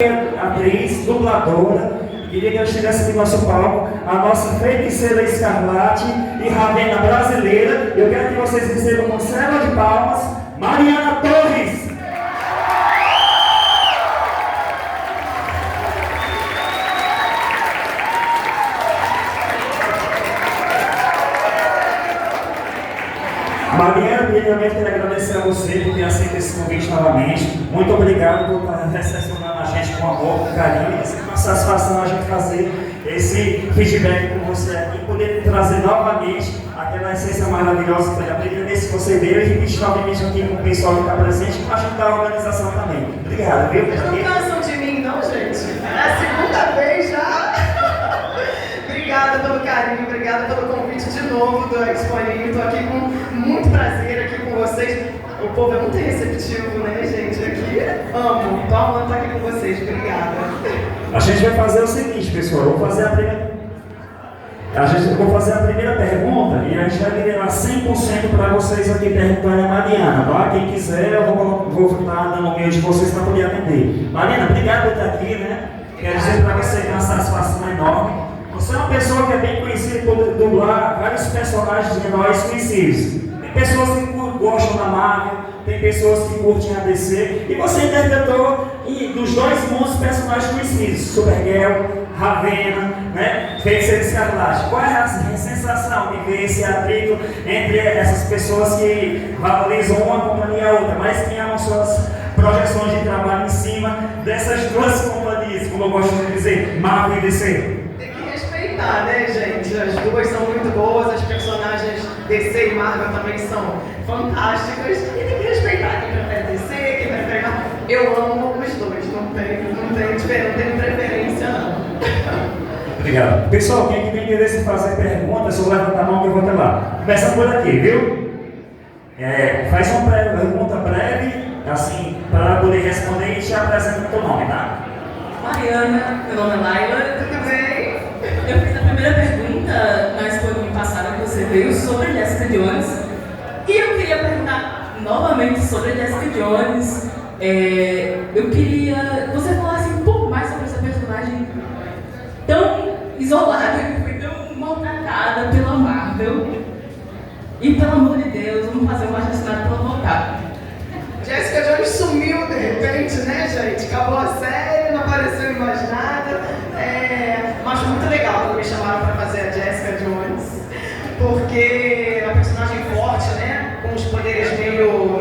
Atriz, dubladora, queria que ela estivesse aqui no nosso palco, a nossa feiticeira escarlate e Ravena brasileira. Eu quero que vocês recebam com salva de palmas, Mariana Torres. Mariana, primeiramente quero agradecer a você por ter aceito esse convite novamente. Muito obrigado por estar recepcionando a gente com amor, com carinho. É sempre uma satisfação a gente fazer esse feedback com você aqui e poder trazer novamente aquela essência maravilhosa que foi a primeira vez que você veio e repetir novamente aqui com o pessoal que está presente e com a gente da organização também. Obrigado, viu? Vocês não cansam de mim, não, gente? É a segunda vez já. Obrigada pelo carinho, obrigada pelo convite de novo do Exponinho. Estou aqui com muito prazer aqui com vocês. O povo é muito receptivo, né, gente? Aqui amo. Estou amando estar aqui com vocês. Obrigada. A gente vai fazer o seguinte, pessoal. Eu vou fazer a primeira pergunta e a gente vai liberar 100% para vocês aqui perguntarem a Mariana, tá? Quem quiser, eu vou estar dando o meio de vocês para poder atender. Mariana, obrigado por estar aqui, né? Quero dizer para você que é uma satisfação enorme. Você é uma pessoa que é bem conhecida por dublar vários personagens de heróis conhecidos. Tem pessoas que gostam da Marvel, tem pessoas que curtem a DC, e você interpretou dos dois mundos personagens conhecidos, Supergirl, Ravena, né? Feiticeira Escarlate. Qual é a sensação de ver esse atrito entre essas pessoas que valorizam uma companhia e a outra, mas que amam suas projeções de trabalho em cima dessas duas companhias, como eu gosto de dizer, Marvel e DC? Né, gente? As duas são muito boas, as personagens DC e Marvel também são fantásticas. E tem que respeitar quem prefere DC, quem prefere Marvel. Eu amo os dois, não tenho preferência, não. Obrigado. Pessoal, quem tem interesse em fazer perguntas, só levanta a mão que eu vou até lá. Começa por aqui, viu? Faz uma pergunta breve, assim, para poder responder e te apresenta o teu nome, tá? Mariana, meu nome é Laila. Tudo bem? Eu fiz a primeira pergunta na exposição passada que você veio sobre Jessica Jones. E eu queria perguntar novamente sobre Jessica Jones. Eu queria que você falasse um pouco mais sobre essa personagem tão isolada, que foi tão maltratada pela Marvel. E pelo amor de Deus, vamos fazer um assassinato pela vontade. Jessica Jones sumiu de repente, né, gente? Acabou a série, não apareceu em mais nada. Mas foi muito legal quando me chamaram para fazer a Jessica Jones, porque é uma personagem forte, né? Com os poderes meio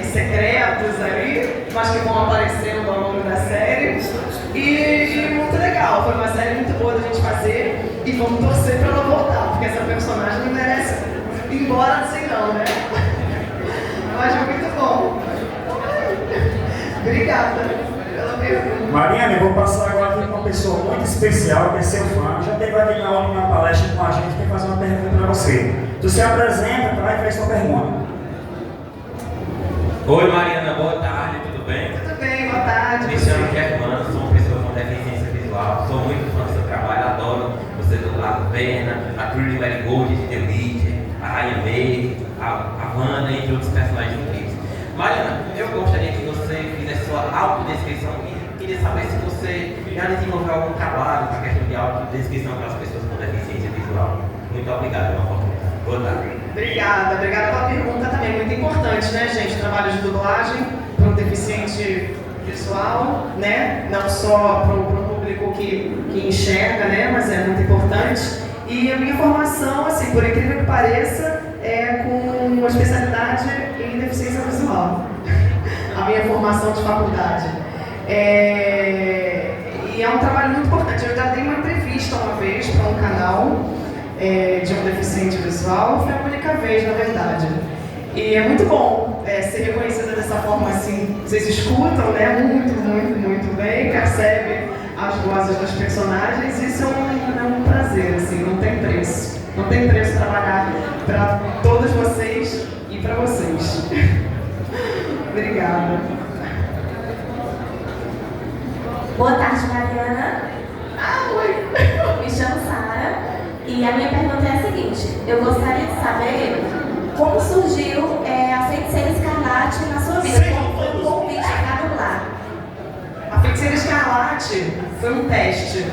secretos ali, mas que vão aparecendo ao longo da série. E muito legal, foi uma série muito boa da gente fazer e vamos torcer para ela voltar, porque essa personagem não merece ir embora assim não, né? Mas foi muito bom. Obrigada pela pergunta. Mariana, eu vou passar agora aqui com uma pessoa muito especial, que é seu fã. Já teve aqui na hora uma palestra com a gente, quer fazer uma pergunta para você. Tu se apresenta, tá? E faz sua pergunta. Oi Mariana, boa tarde, tudo bem? Tudo bem, boa tarde. Me chamo Germano, sou uma pessoa com deficiência visual, sou muito fã do seu trabalho, adoro você do lado Vena, a Trudy Mary Gold de The Witcher, a Ryan May, a Wanda, entre outros personagens incríveis. Mariana, eu gostaria que você fizesse sua autodescrição e queria saber se você já desenvolveu algum trabalho para a questão de autodescrição para as pessoas com deficiência visual. Muito obrigado pela oportunidade. Boa tarde. Obrigada pela pergunta também, muito importante, né, gente? Trabalho de dublagem para um deficiente visual, né? Não só para o público que enxerga, né? Mas é muito importante. E a minha formação, assim, por incrível que pareça, é com uma especialidade em deficiência visual. A minha formação de faculdade. E é um trabalho muito importante. Eu já dei uma entrevista uma vez para um canal de um deficiente visual, foi a única vez, na verdade. E é muito bom ser reconhecida dessa forma assim. Vocês escutam, né? Muito bem, percebem as vozes dos personagens. Isso é um prazer, assim, não tem preço. Não tem preço trabalhar para todos vocês e para vocês. Obrigada. Boa tarde, Mariana. Oi. Me chamo Sara e a minha pergunta é a seguinte: eu gostaria de saber como surgiu a Feiticeira Escarlate na sua vida. Como foi o convite para dublar? A Feiticeira Escarlate foi um teste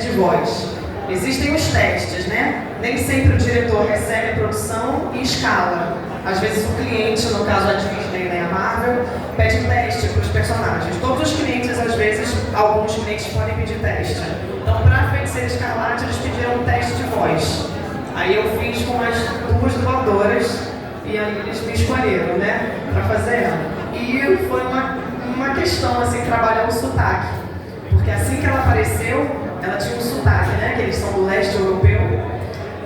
de voz. Existem os testes, né? Nem sempre o diretor recebe a produção e escala. Às vezes o cliente, no caso a Disney, né, a Marvel, pede um teste para os personagens. Todos os clientes, às vezes, alguns clientes podem pedir teste. Então, para a Feiticeira Escarlate, eles pediram um teste de voz. Aí eu fiz com as 2 dubladoras e aí eles me escolheram, né, para fazer ela. E foi uma questão, assim, trabalhar o sotaque. Porque assim que ela apareceu, ela tinha um sotaque, né, que eles são do leste europeu.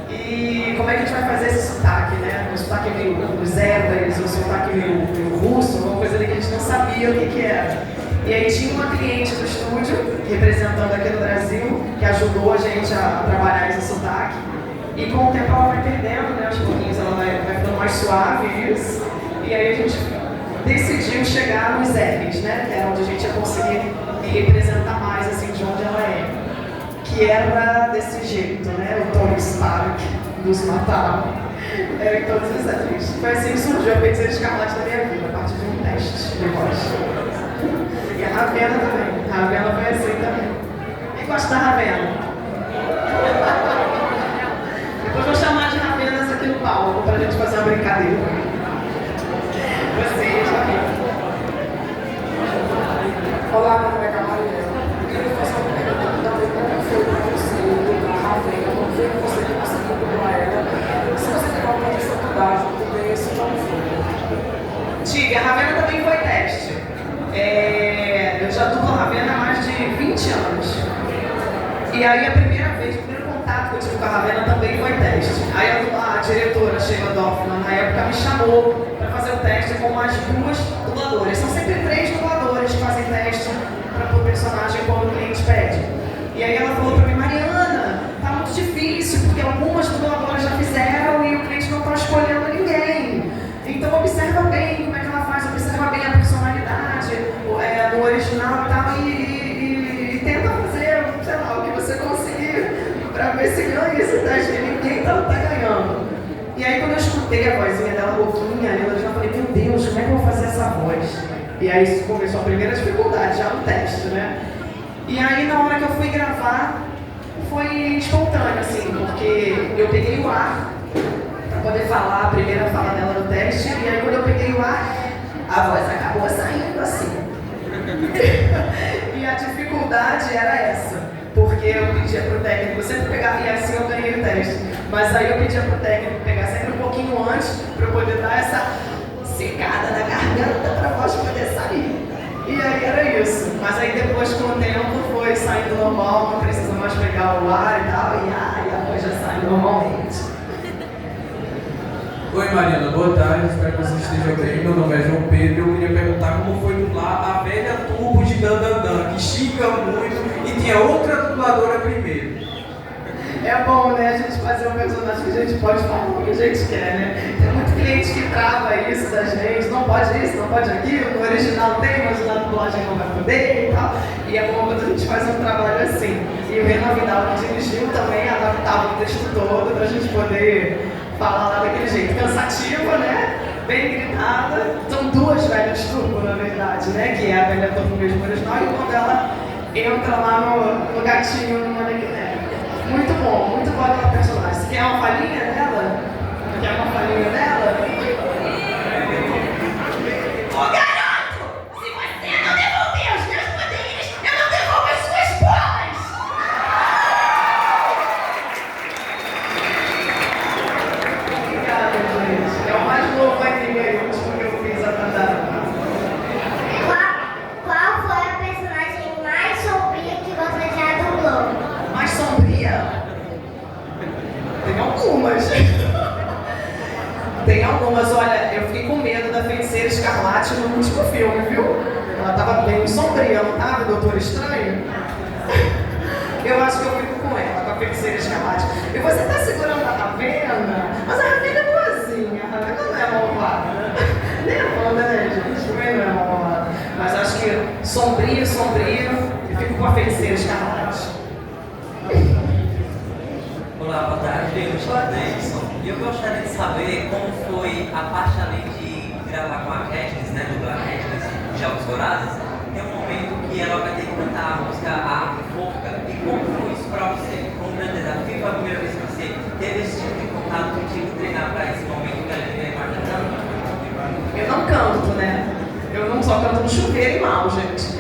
E como é que a gente vai fazer esse sotaque, né? O sotaque meio dos ébreros, o sotaque meio russo, uma coisa ali que a gente não sabia o que era. E aí tinha uma cliente do estúdio, representando aqui no Brasil, que ajudou a gente a trabalhar esse sotaque. E com o tempo ela vai perdendo, né? Aos pouquinhos ela vai ficando mais suave isso. E aí a gente decidiu chegar nos R's, né? Que era onde a gente ia conseguir representar mais, assim, de onde ela é. Que era desse jeito, né? O Tony Stark nos mataram. Era em todos os R's. Foi assim que surgiu a Feiticeira Escarlate da minha vida, a partir de um teste de voz. E a Ravena também. A Ravena foi assim também. Quem gosta da Ravena? Depois vou chamar de Ravenas aqui no palco pra gente fazer uma brincadeira. Vocês, Ravena. Olá, meu nome é Gamaliel. Eu queria fazer uma pergunta também como foi para você da Ravena, como foi que você conseguiu dublar ela, se você teve alguma dificuldade no começo, como foi? Tive, a Ravena também foi teste. Eu já dublo a Ravena há mais de 20 anos. E aí a primeira vez, o primeiro contato que eu tive com a Ravena também foi teste. Aí a diretora, Sheila Dorfman, na época me chamou para fazer o teste com mais 2 dubladoras. São sempre 3 dubladores que fazem teste para o personagem quando o cliente pede. E aí ela falou para mim, Mariana, tá muito difícil, porque algumas dubladoras já fizeram e o cliente não está escolhendo ninguém. Então observa bem como é que ela faz, observa bem a personalidade no original e tal, e tenta fazer, sei lá, o que você conseguir para ver se ganha esse teste, que ninguém tá ganhando. E aí quando eu escutei a vozinha dela, rouquinha, eu já falei, meu Deus, como é que eu vou fazer essa voz? E aí isso começou a primeira dificuldade, já no teste, né? E aí na hora que eu fui gravar, foi espontâneo, assim, porque eu peguei o ar para poder falar a primeira fala dela no teste, e aí quando eu peguei o ar, a voz acabou saindo assim. E a dificuldade era essa, porque eu pedia pro técnico sempre pegar, e assim eu ganhei o teste, mas aí eu pedia pro técnico pegar sempre um pouquinho antes, para eu poder dar essa secada na garganta para a voz poder sair. E aí era isso, mas aí depois com o tempo foi saindo normal, não precisa mais pegar o ar e tal, e a voz já sai normalmente. Oi Mariana, boa tarde, espero que você esteja bem. Meu nome é João Pedro e eu queria perguntar como foi dublar a velha Turbo de Dandandan, que xinga muito e tinha outra dubladora primeiro. É bom, né, a gente fazer um personagem que a gente pode falar o que a gente quer, né? Tem muito cliente que trava isso da gente, não pode isso, não pode aquilo, no original tem, mas na dublagem não vai poder e tal. E é bom quando a gente faz um trabalho assim. E o Renan Vidal que dirigiu também adaptava o texto todo pra gente poder falar lá daquele jeito. Cansativa, né? Bem gritada. São 2 velhas turbo, na verdade, né? Que é a velha turbo mesmo original e quando ela entra lá no gatinho, no manequim. Muito bom aquela personagem. Você quer uma palhinha dela? Quer uma palhinha dela? Ô garoto! Se você não devolver os meus poderes, eu não devolvo as suas bolas! Obrigada, gente. É o mais novo aqui, o último que eu fiz a cantar. Qual foi a personagem mais sombria que você já dublou? Mais sombria? Tem algumas. Tem algumas. Olha, eu fiquei com medo da Feiticeira Escarlate no último filme, viu? Ela tava bem sombria, não tava, Doutor Estranho? Eu acho que eu fico com ela, com a Feiticeira Escarlate. E você tá segurando a Ravena? Mas a Ravena é boazinha, a Ravena não é malvada. Nem a Wanda, né, gente? Também não é malvada. Mas acho que sombrio, eu fico com a Feiticeira Escarlate. Olá, boa tarde, eu sou a Denison e eu gostaria de saber como foi a parte além de gravar com a Katniss, né, dublar a Katniss de Jogos Vorazes. Tem um momento e ela vai ter que cantar a música A Foca. E como foi isso pra você? Foi um grande desafio? Foi a primeira vez que você teve esse tipo de contato que tinha que treinar pra esse momento que ela devia imaginar? Eu não canto, né? Eu não só canto no chuveiro e mal, gente.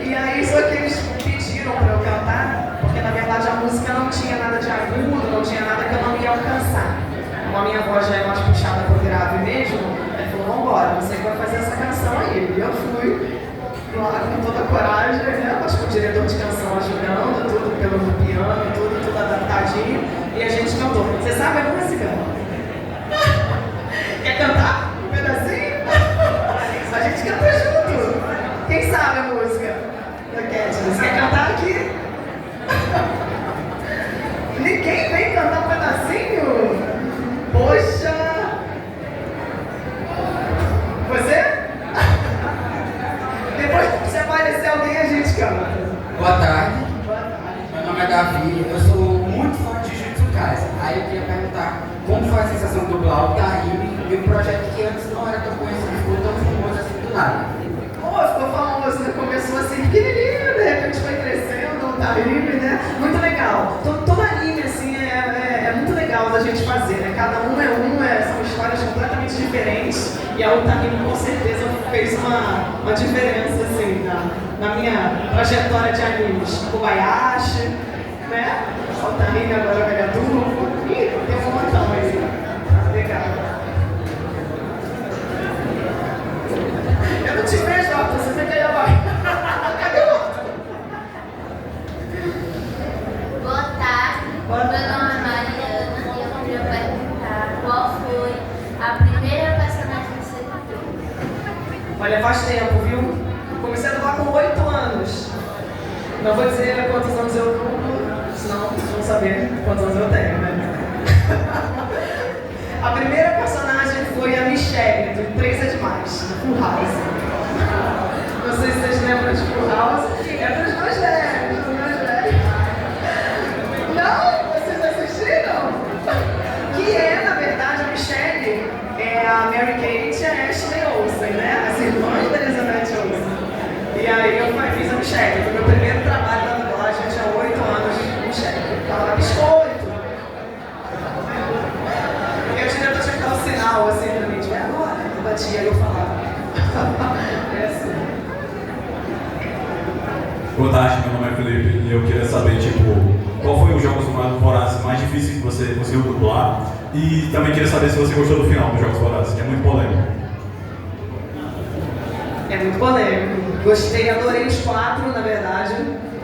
E aí, só que eles pediram pra eu cantar, porque na verdade a música não tinha nada de agudo, não tinha nada que eu não ia alcançar. Como a minha voz já é mais puxada pro grave mesmo, ele falou, vambora, você que vai fazer essa canção aí. E eu fui, claro, com toda a coragem, né? Acho que o diretor de canção ajudando, tudo pelo piano, tudo adaptadinho. E a gente cantou. Você sabe a música? Quer cantar um pedacinho? A gente canta junto. Quem sabe a música da Katniss? Quer cantar aqui? Ninguém vem cantar um pedacinho? Poxa! Você? Depois que se aparecer alguém, a gente canta. Boa tarde. Meu nome é Davi, eu sou muito fã de Jujutsu Kaisen. Aí eu queria perguntar como foi a sensação de dublar o Tahime e um projeto que antes não era tão conhecido, ficou tão famoso assim do nada. Pô, ficou famoso, né? Começou assim pequenininho, de repente foi crescendo, tá anime, né? Muito legal. Todo anime, assim, é muito legal da gente fazer, né? Cada um são histórias completamente diferentes. E a Otarine com certeza fez uma diferença, assim, na minha trajetória de animes. Kobayashi, né? A Otarine agora vai adulto. Ih, tem um montão aí. Legal. Eu não te vejo, Otto, você fica aí abaixo. Cadê o Otto? Boa tarde, Boa tarde. meu nome é Mariana e eu queria perguntar qual foi a primeira personagem que você dublou. Olha, faz tempo, viu? Comecei a dublar com 8 anos. Não vou dizer quantos anos eu dublo, senão vocês vão saber quantos anos eu tenho, né? A primeira personagem foi a Michelle, do 3 é Demais, do Full House. Não sei se vocês lembram de Full House. É dos mais velhos, dos mais velhos. Não? Vocês assistiram? Que é, na verdade, a Michelle, é a Mary Kate e a Ashley Olsen, né? As irmãs da Elizabeth Olsen. E aí eu fiz a Michelle. Foi meu primeiro trabalho na dublagem, eu tinha 8 anos de Michelle. Tava na biscoito. E eu diretor tinha que dar um sinal assim pra mim, tipo, é agora. Eu batia e eu falava. É assim. Boa tarde, meu nome é Felipe e eu queria saber, qual foi o Jogos Vorazes mais difícil que você conseguiu dublar? E também queria saber se você gostou do final dos Jogos Vorazes, que é muito polêmico. É muito polêmico. Gostei, adorei os 4, na verdade.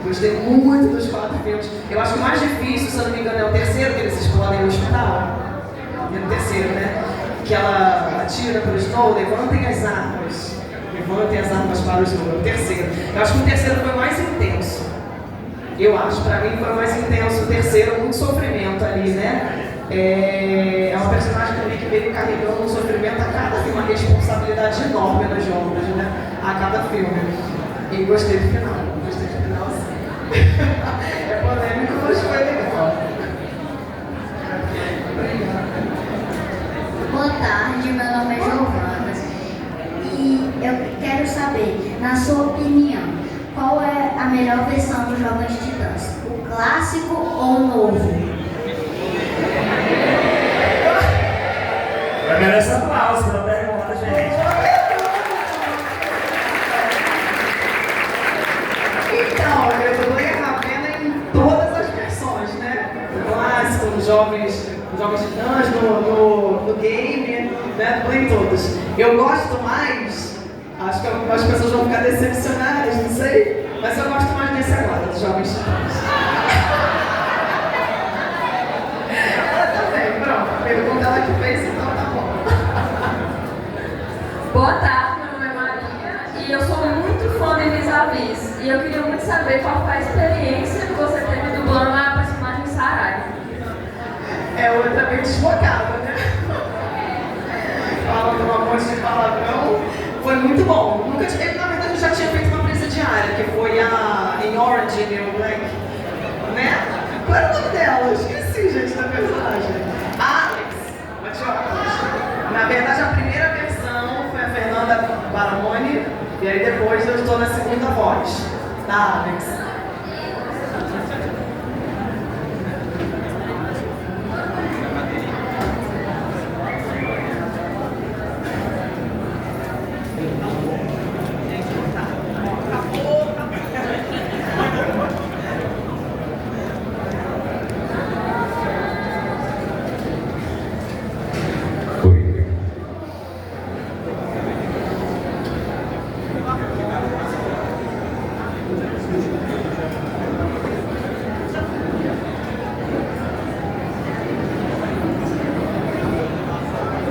Gostei muito dos 4 filmes. Eu acho que o mais difícil, se eu não me engano, é o terceiro, que eles explodem no hospital. É no terceiro, né? Que ela atira para o Snow, levantem as armas. Levantem as armas para o Snow. É o terceiro. Eu acho que o terceiro foi o mais intenso. Eu acho, para mim foi o mais intenso. O terceiro, muito sofrimento ali, né? É uma personagem também que veio carregando um sofrimento a cada filme, uma responsabilidade enorme nos ombros, né? A cada filme. E gostei do final. Gostei do final, sim. É polêmico, mas foi legal. Obrigada. Boa tarde, meu nome é Giovana e eu quero saber, na sua opinião, qual é a melhor versão dos Jovens Titãs? O clássico ou o novo? Vai merecer aplauso pela pergunta, gente. Então, eu dublei a Ravena em todas as versões, né? No clássico, nos Jovens Titãs, no game, né? Dublei em todos. Eu gosto mais, acho que as pessoas vão ficar decepcionadas, não sei, mas eu gosto mais desse agora, dos Jovens Titãs. Tá bem, pronto. A pergunta ela que fez, então tá bom. Boa tarde, meu nome é Maria e eu sou muito fã de Vis-a-Vis. E eu queria muito saber qual foi a experiência que você teve dublando a personagem Sarai. Outra bem desfocada, né? Falando um monte de palavrão. Foi muito bom. Nunca tive, na verdade, eu já tinha feito uma presidiária, que foi em Orange, New Black. Né? Qual era o nome dela? Esqueci, gente, da personagem. Alex. Na verdade, a primeira versão foi a Fernanda Baroni, e aí depois eu estou na segunda voz. Da Alex.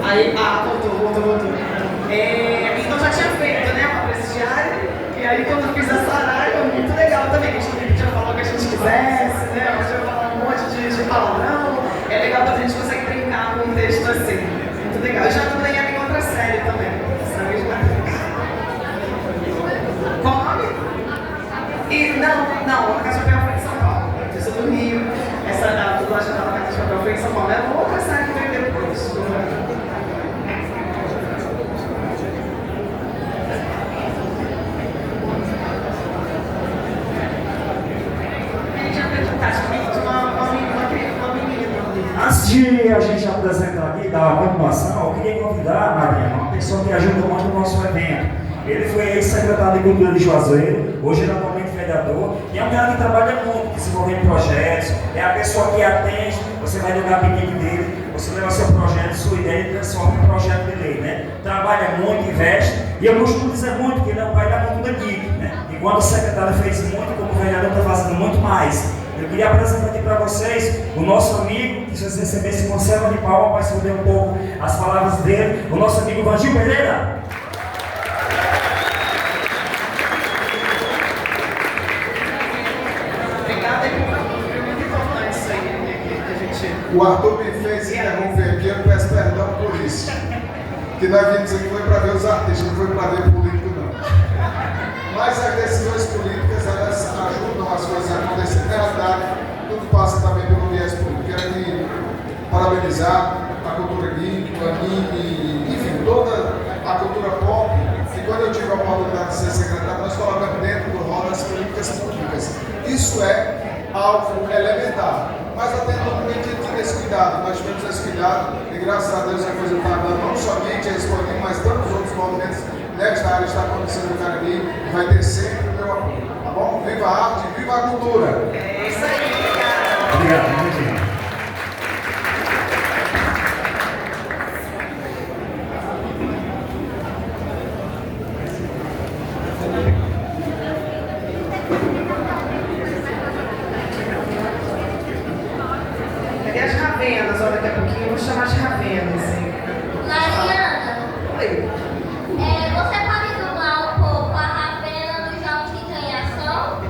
Aí, voltou. Então já tinha feito, né, uma prestigiária. E aí quando eu fiz a Saraiva, muito legal também, que a gente podia falar o que a gente quisesse, né? Podia falar um monte de palavrão. É legal quando a gente consegue brincar com um texto assim. Muito legal. Eu já dublei em outra série também. Sabe? Qual o nome? E, não, a Casa de Papel foi em São Paulo. Eu sou do Rio. Essa dublagem da Casa de Papel foi em São Paulo. É outra série que veio depois. Antes de a gente apresentar aqui, dar uma continuação, eu queria convidar, Mariana, uma pessoa que ajudou muito no nosso evento. Ele foi ex-secretário de Cultura de Juazeiro, hoje ele é atualmente vereador, e é um cara que trabalha muito, desenvolvendo projetos, é a pessoa que atende, você vai no gabinete dele, você leva seu projeto, sua ideia e transforma em projeto de lei, né? Trabalha muito, investe, e eu costumo dizer muito que ele é o pai da cultura geek, né? E quando o secretário fez muito, como vereador está fazendo muito mais. Eu queria apresentar aqui para vocês o nosso amigo, que vocês recebessem com selva de palma para esconder um pouco as palavras dele, o nosso amigo Vangil Pereira. Obrigada, é muito importante isso aí que a gente... O Arthur me fez interromper aqui, eu peço perdão por isso. Que nós vimos aqui foi para ver os artistas, não foi para ver político não. Mas as decisões políticas, elas ajudam as coisas a acontecer. Na realidade, tudo passa também pelo viés político. Quero aqui parabenizar a cultura geek, o anime, enfim, toda a cultura pop. E quando eu tive a oportunidade de ser secretário, nós colocamos dentro do rol das políticas públicas. Isso é algo elementar. Mas até no momento a gente tinha esse cuidado. Nós tivemos esse cuidado e graças a Deus a coisa está andando não somente a Exponim, mas tantos outros movimentos nesta área está acontecendo no Cariri e vai ter sempre o meu apoio. Tá bom? Viva a arte, viva a cultura! É isso aí, cara! Obrigado, muito. Cadê as ravenas? Olha, daqui a pouquinho eu vou chamar de ravenas. Mariana, Oi. você pode dublar um pouco a Ravena dos Jogos que tem ação?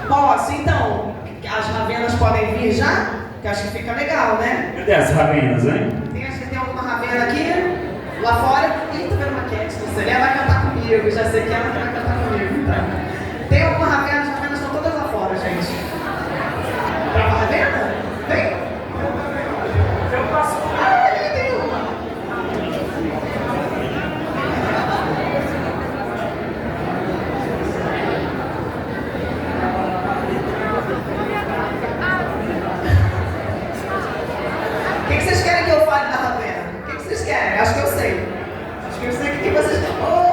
Posso, então. As ravenas podem vir já? Que acho que fica legal, né? Cadê as ravenas, hein? Tem alguma ravena aqui? Lá fora? Ih, tô vendo maquete, não sei. Ela vai cantar comigo, já sei que ela vai cantar comigo. Tá? Tem alguma ravena? As ravenas estão todas lá fora, gente. Pra uma ravena? Vem. Eu passo. Ah, tem uma. O que vocês querem que eu fale da ravena? O que vocês querem? Acho que eu sei. Acho que eu sei o que vocês... Oh!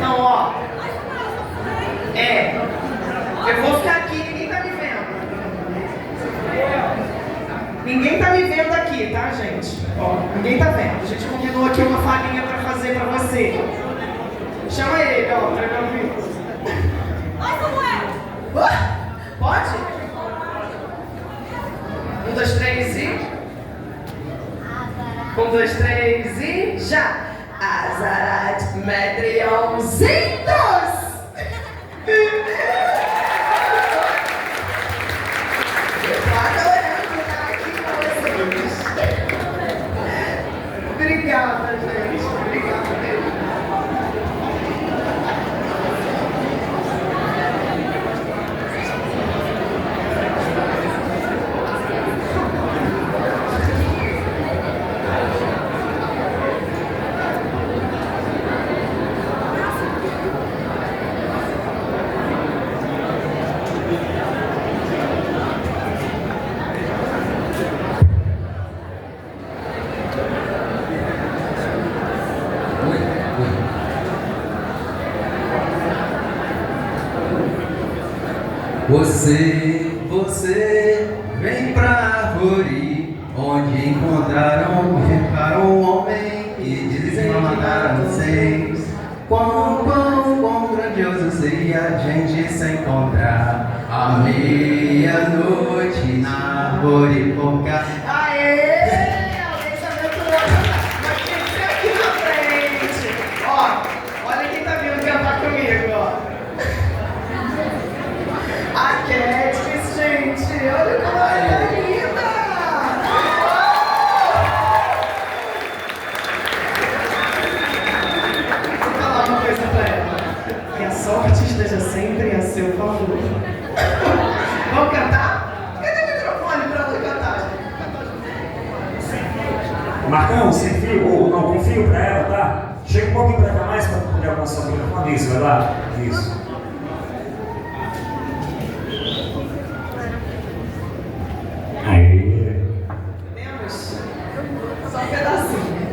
Não, ó. Eu vou ficar aqui, ninguém tá me vendo. Ninguém tá me vendo aqui, tá, gente? Ó, ninguém tá vendo. A gente combinou aqui uma falinha pra fazer pra você. Chama ele, ó, pra eu ouvir. Oi, Samuel! Pode? 1, 2, 3 e... 1, 2, 3 e... Já! Azarat Medrionzitos! Obrigada, gente. Obrigada. Você vem pra árvore, onde encontraram um homem que dizem que mataram vocês. Quão grandioso seria a gente se encontrar à meia-noite na árvore porca. Aê! Alguém sabia tudo? Mas tem que ser aqui na frente. Ó, olha quem tá vindo cantar comigo, ó. A Katniss, gente, olha como ela é linda! Vou falar uma coisa pra ela. Que a sorte esteja sempre a seu favor. Vamos cantar? Cadê o microfone pra ela cantar? Marcão, sem fio, ou não, com fio pra ela, tá? Chega um pouquinho pra cá mais pra poder alcançar o microfone. Isso, vai lá. Isso. Aí. Temos só um pedacinho.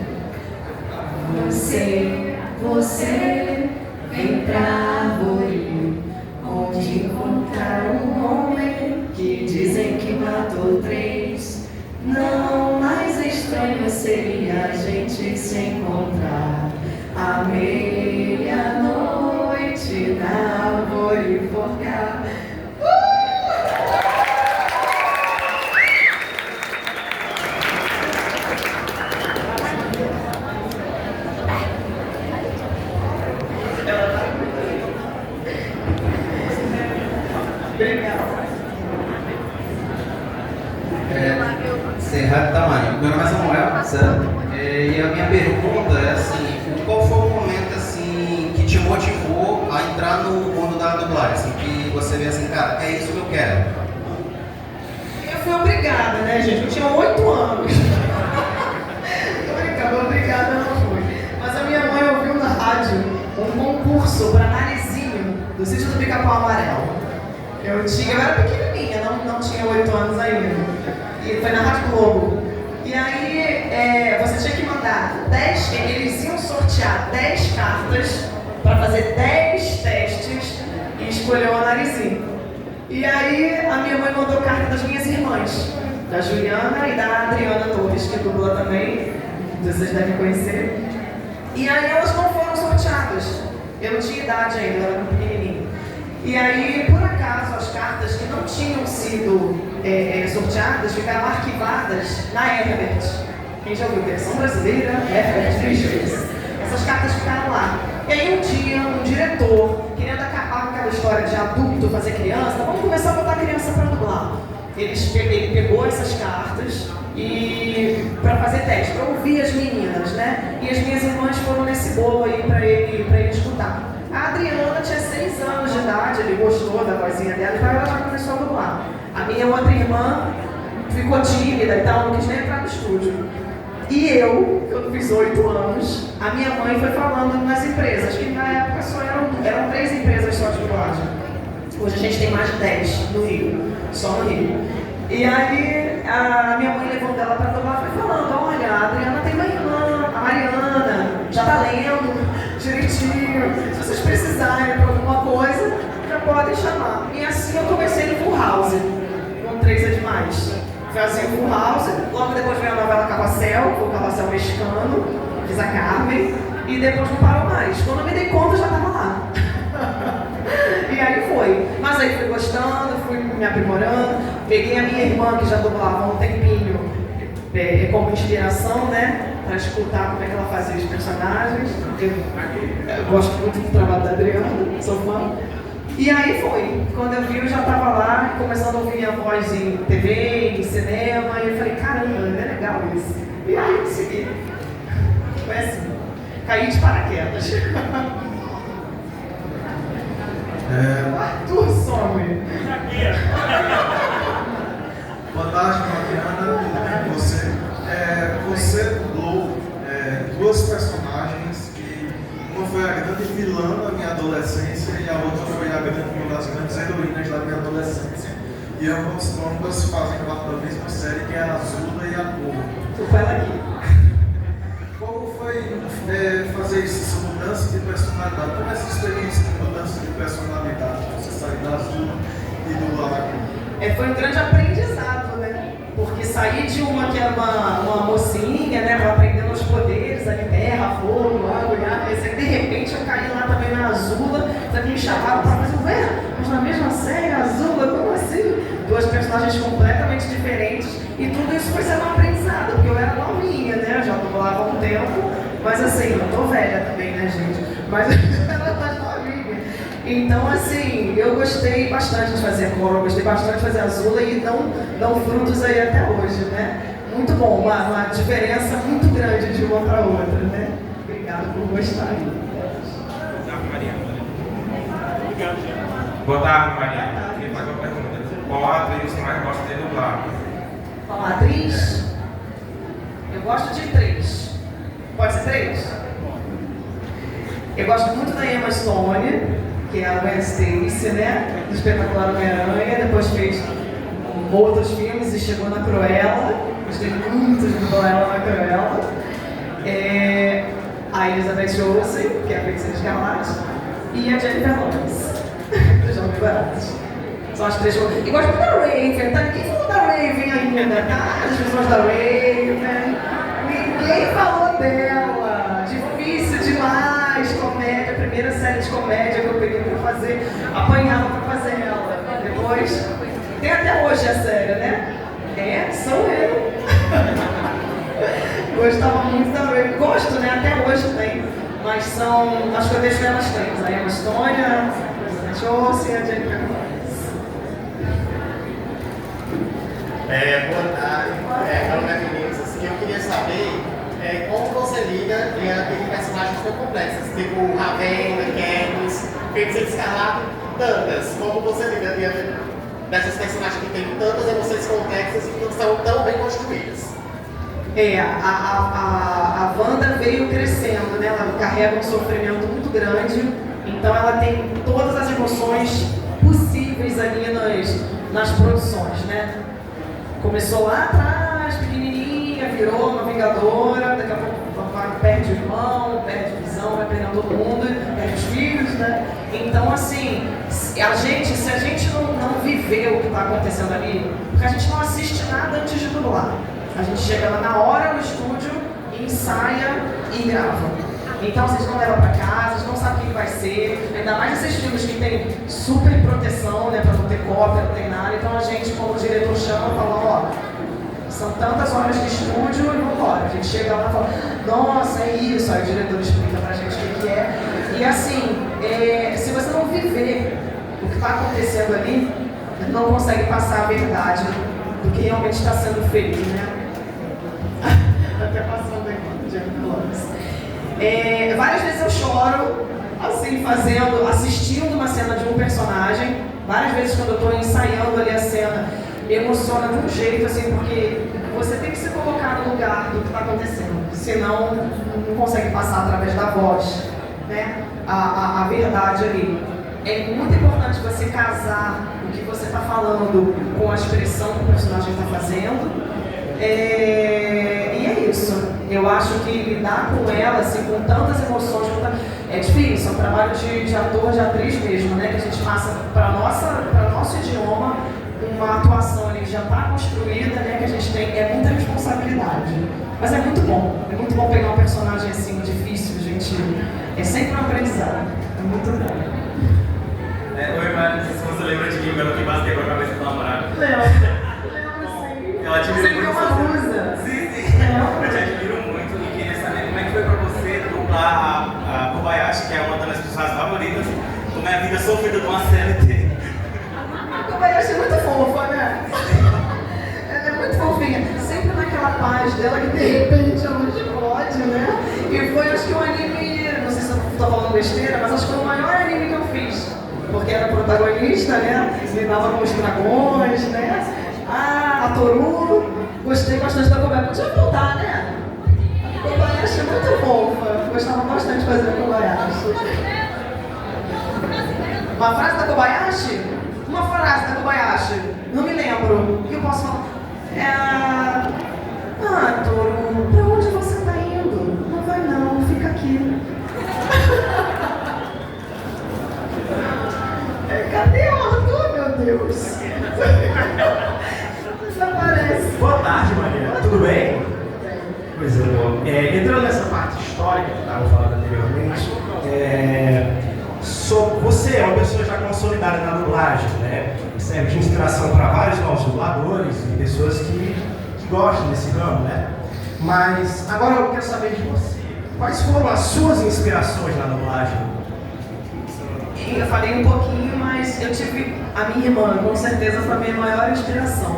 Você vem pra árvore, onde encontraram um homem que dizem que matou 3. Não, mais estranho seria a gente se encontrar à meia-noite na árvore forcar. Cerrado tamanho. Meu nome é Samuel, certo? E a minha pergunta é assim, qual foi o momento assim que te motivou a entrar no mundo da dublagem? Assim, que você vê assim, cara, é isso que eu quero. Eu fui obrigada, né, gente? Eu tinha 8 anos. Obrigada, não fui. Mas a minha mãe ouviu na rádio um concurso para narizinho do Sítio do Pica-Pau Amarelo. Eu era pequenininha, não tinha 8 anos ainda. E foi na Rádio Globo. E aí você tinha que mandar 10, eles iam sortear 10 cartas para fazer 10 testes e escolher o narizinho. E aí a minha mãe mandou carta das minhas irmãs, da Juliana e da Adriana Torres, que dubla também, vocês devem conhecer. E aí elas não foram sorteadas. Eu não tinha idade ainda, eu era muito pequenininha. E aí, por acaso, as cartas que não tinham sido sorteadas ficaram arquivadas na Herbert. Quem já ouviu versão brasileira? Herbert Richards. Essas cartas ficaram lá. E aí um dia, um diretor, querendo acabar com aquela história de adulto fazer criança, vamos começar a botar criança para dublar. Ele pegou essas cartas e para fazer teste, para ouvir as meninas, né? E as minhas irmãs foram nesse bolo aí para ele escutar. A Adriana tinha 6 anos de idade, ele gostou da vozinha dela, então ela já começou a dublar. A minha outra irmã ficou tímida e tal, não quis nem entrar no estúdio. E eu fiz 8 anos, a minha mãe foi falando nas empresas, que na época só eram 3 empresas só de dublagem. Hoje a gente tem mais de 10 no Rio, só no Rio. E aí a minha mãe levou dela para dublar e foi falando, olha, a Adriana tem uma irmã, a Mariana, já tá lendo direitinho, se vocês precisarem de alguma coisa, já podem chamar. E assim eu comecei no Full House, com 3 é demais. Fazia o Full House, logo depois veio a novela Carrossel, foi o Carrossel mexicano, fiz a Carmen, e depois não parou mais. Quando eu me dei conta, já estava lá. E aí foi. Mas aí fui gostando, fui me aprimorando, peguei a minha irmã, que já dublava há um tempinho, como inspiração, né? Para escutar como é que ela fazia os personagens. Eu gosto muito do trabalho da Adriana, sou fã. E aí foi. Quando eu vi, eu já estava lá, começando a ouvir minha voz em TV, em cinema, e eu falei, caramba, é legal isso. E aí eu segui. Foi assim. Caí de paraquedas. Arthur some. Boa tarde, Mariana, tudo bem com você? Você dublou 2 personagens, que uma foi a grande vilã da minha adolescência e a outra foi uma das grandes heroínas da minha adolescência. E ambas fazem parte da mesma série, que é a Azula e a Cor. Tu fala aqui. Como foi fazer essa mudança de personalidade? Como é essa experiência de mudança de personalidade? Você sair da Azula e dublar aqui? Foi um grande aprendizado, né? Porque sair de uma que era uma mocinha, né? Aprendendo os poderes, ali, terra, fogo, água e ar. De repente eu caí lá também na Azula, me chamaram para fazer, ué, mas na mesma série, Azula, como assim? Duas personagens completamente diferentes e tudo isso foi sendo um aprendizado, porque eu era novinha, né? Eu já dublava há um tempo, mas assim, eu tô velha também, né, gente? Mas eu era mais novinha. Então, assim, eu gostei bastante de fazer Cora, gostei bastante de fazer Azula e dão frutos aí até hoje, né? Muito bom, uma diferença muito grande de uma para outra, né? Obrigada por gostar. Boa tarde, Mariana. Eu queria fazer uma pergunta. Qual atriz você mais gosta de dublar? Qual atriz? Eu gosto de 3. Pode ser 3? Eu gosto muito da Emma Stone, que é a Gwen Stacy, né? Do espetacular Homem-Aranha. Depois fez outros filmes e chegou na Cruella. Gostei muito de dublar ela na Cruella. A Elizabeth Olsen, que é a Feiticeira Escarlate. E a Jennifer Lawrence. Dos Jogos Vorazes. São as 3 coisas. E gosto muito da Raven, tá? Ninguém falou da Raven ainda, tá? As pessoas da Raven. Ninguém falou dela. Difícil demais, comédia. Primeira série de comédia que eu peguei pra fazer. Apanhava pra fazer ela. Depois, tem até hoje a série, né? Sou eu. Gostava muito da Raven. Gosto, né? Até hoje tem. Mas são, acho que eu deixo elas 3. A Emma Stone, a Elizabeth e a Jennifer Lawrence. Boa tarde. Meu nome é Vinícius. Assim, eu queria saber como você lida em personagens tão complexos, tipo Ravenna, Katniss, Feiticeira Escarlate, tantas. Como você lida diante dessas personagens que têm tantas emoções complexas e que são tão bem construídas? A Wanda veio crescendo, né? Ela carrega um sofrimento muito grande, então ela tem todas as emoções possíveis ali nas produções, né? Começou lá atrás, pequenininha, virou uma vingadora, daqui a pouco perde o irmão, perde a visão, vai perdendo todo mundo, perde os filhos, né? Então, assim, se a gente não viver o que está acontecendo ali, porque a gente não assiste nada antes de dublar. A gente chega lá na hora no estúdio, ensaia e grava. Então vocês não levam para casa, vocês não sabem o que vai ser. Ainda mais esses filmes que tem super proteção, né, para não ter cópia, não tem nada. Então a gente, como diretor, chama e fala, são tantas horas de estúdio e vamos embora. A gente chega lá e fala, nossa, é isso. Aí o diretor explica pra gente o que é. E assim, se você não viver o que está acontecendo ali, não consegue passar a verdade do que realmente está sendo feito, né? Até passando aqui, Jennifer Lawrence. Várias vezes eu choro, assim, assistindo uma cena de um personagem. Várias vezes quando eu estou ensaiando ali a cena, me emociona de um jeito, assim, porque você tem que se colocar no lugar do que está acontecendo. Senão, não consegue passar através da voz, né? A verdade ali. É muito importante você casar o que você está falando com a expressão que o personagem está fazendo. E é isso. Eu acho que lidar com ela, assim, com tantas emoções, é difícil. É um trabalho de ator, de atriz mesmo, né? Que a gente passa para nosso idioma uma atuação ali que já está construída, né? Que a gente tem. É muita responsabilidade. Mas é muito bom. É muito bom pegar um personagem assim difícil, gente. É sempre um aprendizado. É muito bom. Oi, Mari, não sei se você lembra de mim, pelo que bateu com a cabeça do namorado. Lembro. Eu admiro você muito. Você uma musa. Sim. Eu te admiro muito e queria saber como é que foi pra você dublar a Kobayashi, que é uma das minhas personagens favoritas, como é a vida sofrida de uma CLT. A Kobayashi é muito fofa, né? Ela é muito fofinha. Sempre naquela paz dela que de repente ela explode, né? E foi, acho que um anime, não sei se eu tô falando besteira, mas acho que foi o maior anime que eu fiz. Porque era protagonista, né? Lidava com os dragões, né? A Toru, gostei bastante da Kobayashi. Podia voltar, né? A Kobayashi é muito fofa. Gostava bastante de fazer a Kobayashi. Uma frase da Kobayashi? Uma frase da Kobayashi. Não me lembro. O que eu posso falar? Toru, pra onde você tá indo? Não vai não, fica aqui. Cadê o Arthur, meu Deus? Deus. Desaparece. Boa tarde, Mariana. Tudo bem? Coisa boa. Entrando nessa parte histórica que estava falando anteriormente, você é uma pessoa já consolidada na dublagem, né? Serve de inspiração para vários novos dubladores e pessoas que gostam desse ramo, né? Mas agora eu quero saber de você. Quais foram as suas inspirações na dublagem? Eu falei um pouquinho, mas eu tive a minha irmã, com certeza foi a minha maior inspiração.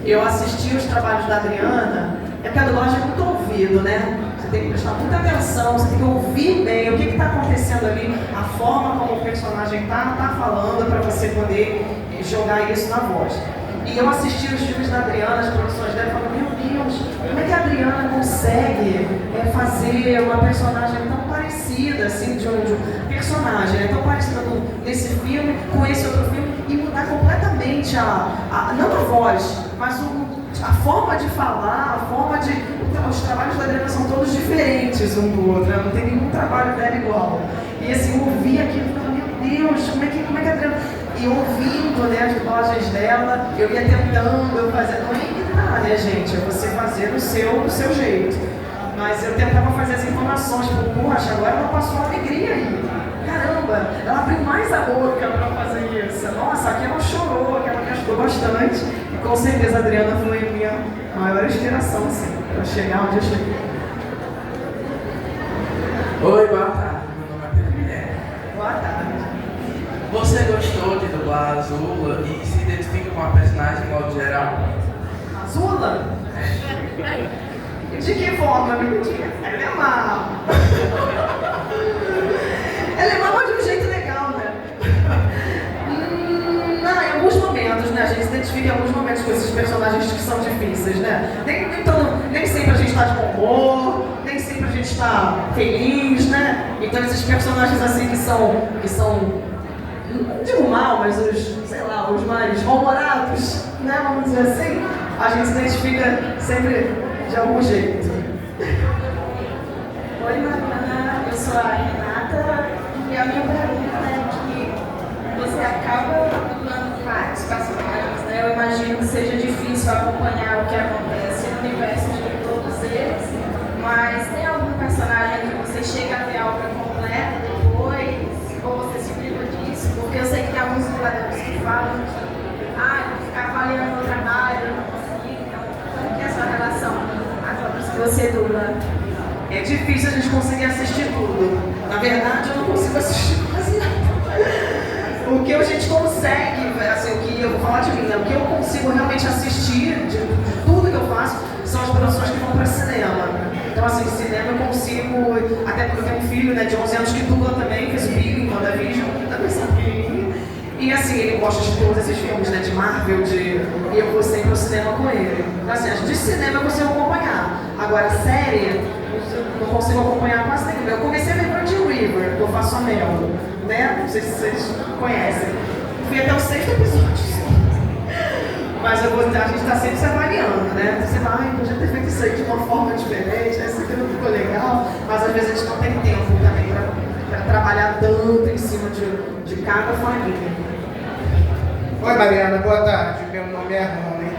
Eu assisti os trabalhos da Adriana, é porque a dublagem é muito ouvido, né? Você tem que prestar muita atenção, você tem que ouvir bem o que está acontecendo ali, a forma como o personagem tá falando para você poder jogar isso na voz. E eu assisti os filmes da Adriana, as produções dela, e falei, meu Deus, como é que a Adriana consegue fazer uma personagem tão parecida, assim, de um personagem, tão parecida nesse filme com esse outro filme, e mudar completamente não a voz, mas a forma de falar, a forma de... Os trabalhos da Adriana são todos diferentes um do outro, não tem nenhum trabalho dela igual. E assim, ouvir aquilo, meu Deus, como é que a Adriana... E ouvindo, né, as dublagens dela, eu ia tentando, eu fazia, não é imitar, né, gente? É você fazer do seu jeito. Mas eu tentava fazer as entonações, tipo, poxa, agora ela passou uma alegria aí. Caramba, ela abriu mais a boca para fazer isso. Nossa, aqui ela chorou, aqui ela gastou bastante. E com certeza a Adriana foi a minha maior inspiração, assim, para chegar onde eu cheguei. Oi, boa tarde. Meu nome é Pedro Guilherme. Boa tarde. Você gostou de dublar a Azula e se identifica com a personagem de modo geral? Azula? De que forma, menina? Ela é má. Ela é má, mas de um jeito legal, né? Não, em alguns momentos, né? A gente se identifica em alguns momentos com esses personagens que são difíceis, né? Nem sempre a gente está de bom humor, nem sempre a gente está feliz, né? Então esses personagens assim que são não digo mal, mas os mais mal-humorados, né? Vamos dizer assim, a gente se identifica sempre de algum jeito. Oi, Mariana, eu sou a Renata e a minha pergunta é que você acaba dublando vários personagens, né? Eu imagino que seja difícil acompanhar o que acontece no universo de todos eles, mas tem algum personagem que você chega a ver a obra completa depois, ou você se priva disso? Porque eu sei que tem alguns dubladores que falam que vou ficar avaliando o trabalho, eu não consigo, então como que é a sua relação às obras que você dubla? É difícil a gente conseguir assistir tudo. Na verdade, eu não consigo assistir quase nada. O que a gente consegue, assim, o que eu vou falar de mim, né? O que eu consigo realmente assistir de tudo que eu faço são as produções que vão para cinema. Então, assim, cinema eu consigo, até porque eu tenho um filho, né, de 11 anos que dubla também, fez o Big em WandaVision, também sabe. E assim, ele gosta de todos esses filmes, né, de Marvel, e eu vou sempre ao cinema com ele. Então, assim, de cinema eu consigo acompanhar. Agora, série, eu não consigo acompanhar quase nenhuma. Eu comecei a ver Brandon River, do Faço a Mel, né? Não sei se vocês conhecem. Fui até o 6º episódio. Mas a gente está sempre se avaliando, né? Você vai, podia ter feito isso aí de uma forma diferente, isso aqui não ficou legal, mas às vezes a gente não tem tempo também para trabalhar tanto em cima de cada família. Oi, Mariana, boa tarde. Meu nome é Rony.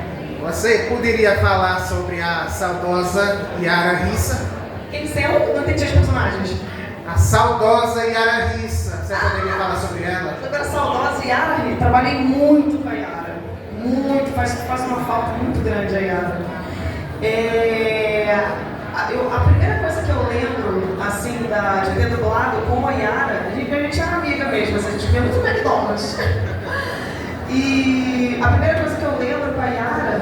Você poderia falar sobre a saudosa Yara Rissa? Quem são? Não entendi os personagens. A saudosa Yara Rissa. Você poderia falar sobre ela? Sobre a saudosa Yara Rissa. Trabalhei muito com a Yara. Muito, faz uma falta muito grande a Yara. A primeira coisa que eu lembro, assim, de ter dublado com a Yara, a gente era amiga mesmo, assim, a gente via muito McDonald's. E a primeira coisa que eu lembro com a Yara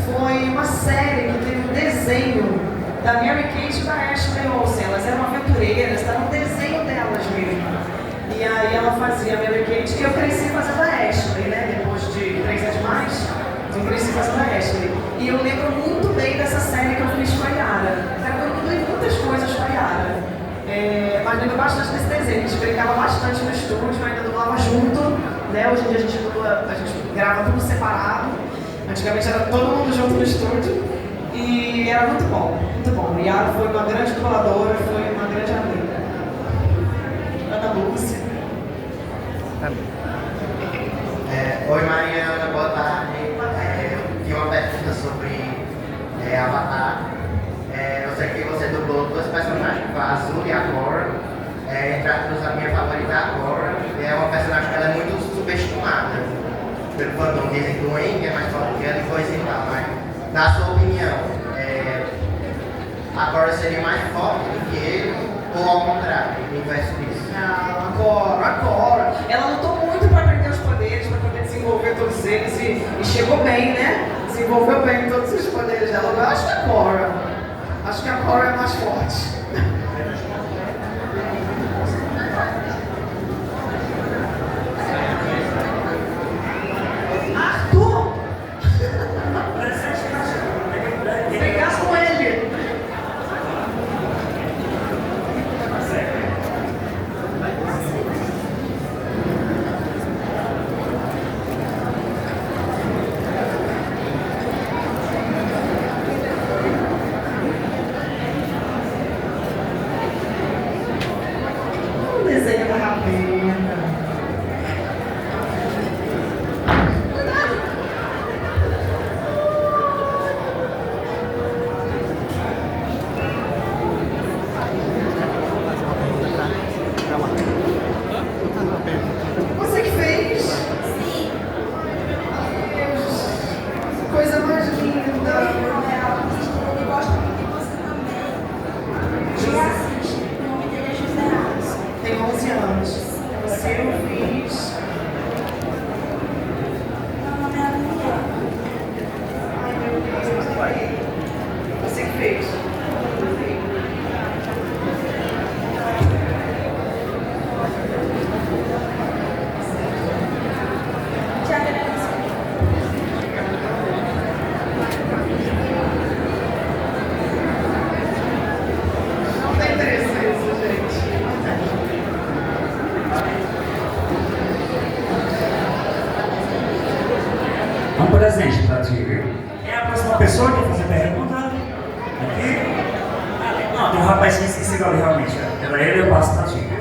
foi uma série que teve um desenho da Mary Kate e da Ashley Olsen. Elas eram aventureiras, era um desenho delas mesmo. E aí ela fazia a Mary Kate e eu cresci fazendo a Ashley, né? Depois de 3 anos mais, eu cresci fazendo a Ashley. E eu lembro muito bem dessa série que eu fiz com a Yara. Eu mudei muitas coisas com a Yara. Mas lembro bastante desse desenho. A gente brincava bastante no estúdio, ainda dublava junto. Né? Hoje em dia a gente grava tudo separado. Antigamente era todo mundo junto no estúdio. E era muito bom, muito bom. E a Yara foi uma grande dubladora, foi uma grande amiga. Ana Lúcia. Oi, Maria. a Cora, é uma personagem que ela é muito subestimada. Pelo fandom dizem que o Wayne é mais forte que ela e coisa e tal, mas na sua opinião, a Cora seria mais forte do que ele ou ao contrário, o inverso disso? Não, a Cora, ela lutou muito para aprender os poderes, para poder desenvolver todos eles e chegou bem, né? Desenvolveu bem todos os poderes dela. Eu acho que a Cora é mais forte. Arthur! Pegar com ele! Desenho da Ravena. Você que fez? Sim. Coisa mais linda. Ele gosta muito de você também. Ele assiste. O nome dele é José Alisson. Tem 11 anos. Você eu fiz. Meu nome é Adriana. Ai meu Deus. Você que fez? Te agradeço. Não tem interesse nisso, gente. Não tem. Um presente pra ti, viu? Quem é a próxima pessoa que quer fazer pergunta? Aqui? Não, tem um rapaz que esqueci ali realmente. Era ele, eu passo pra ti, viu?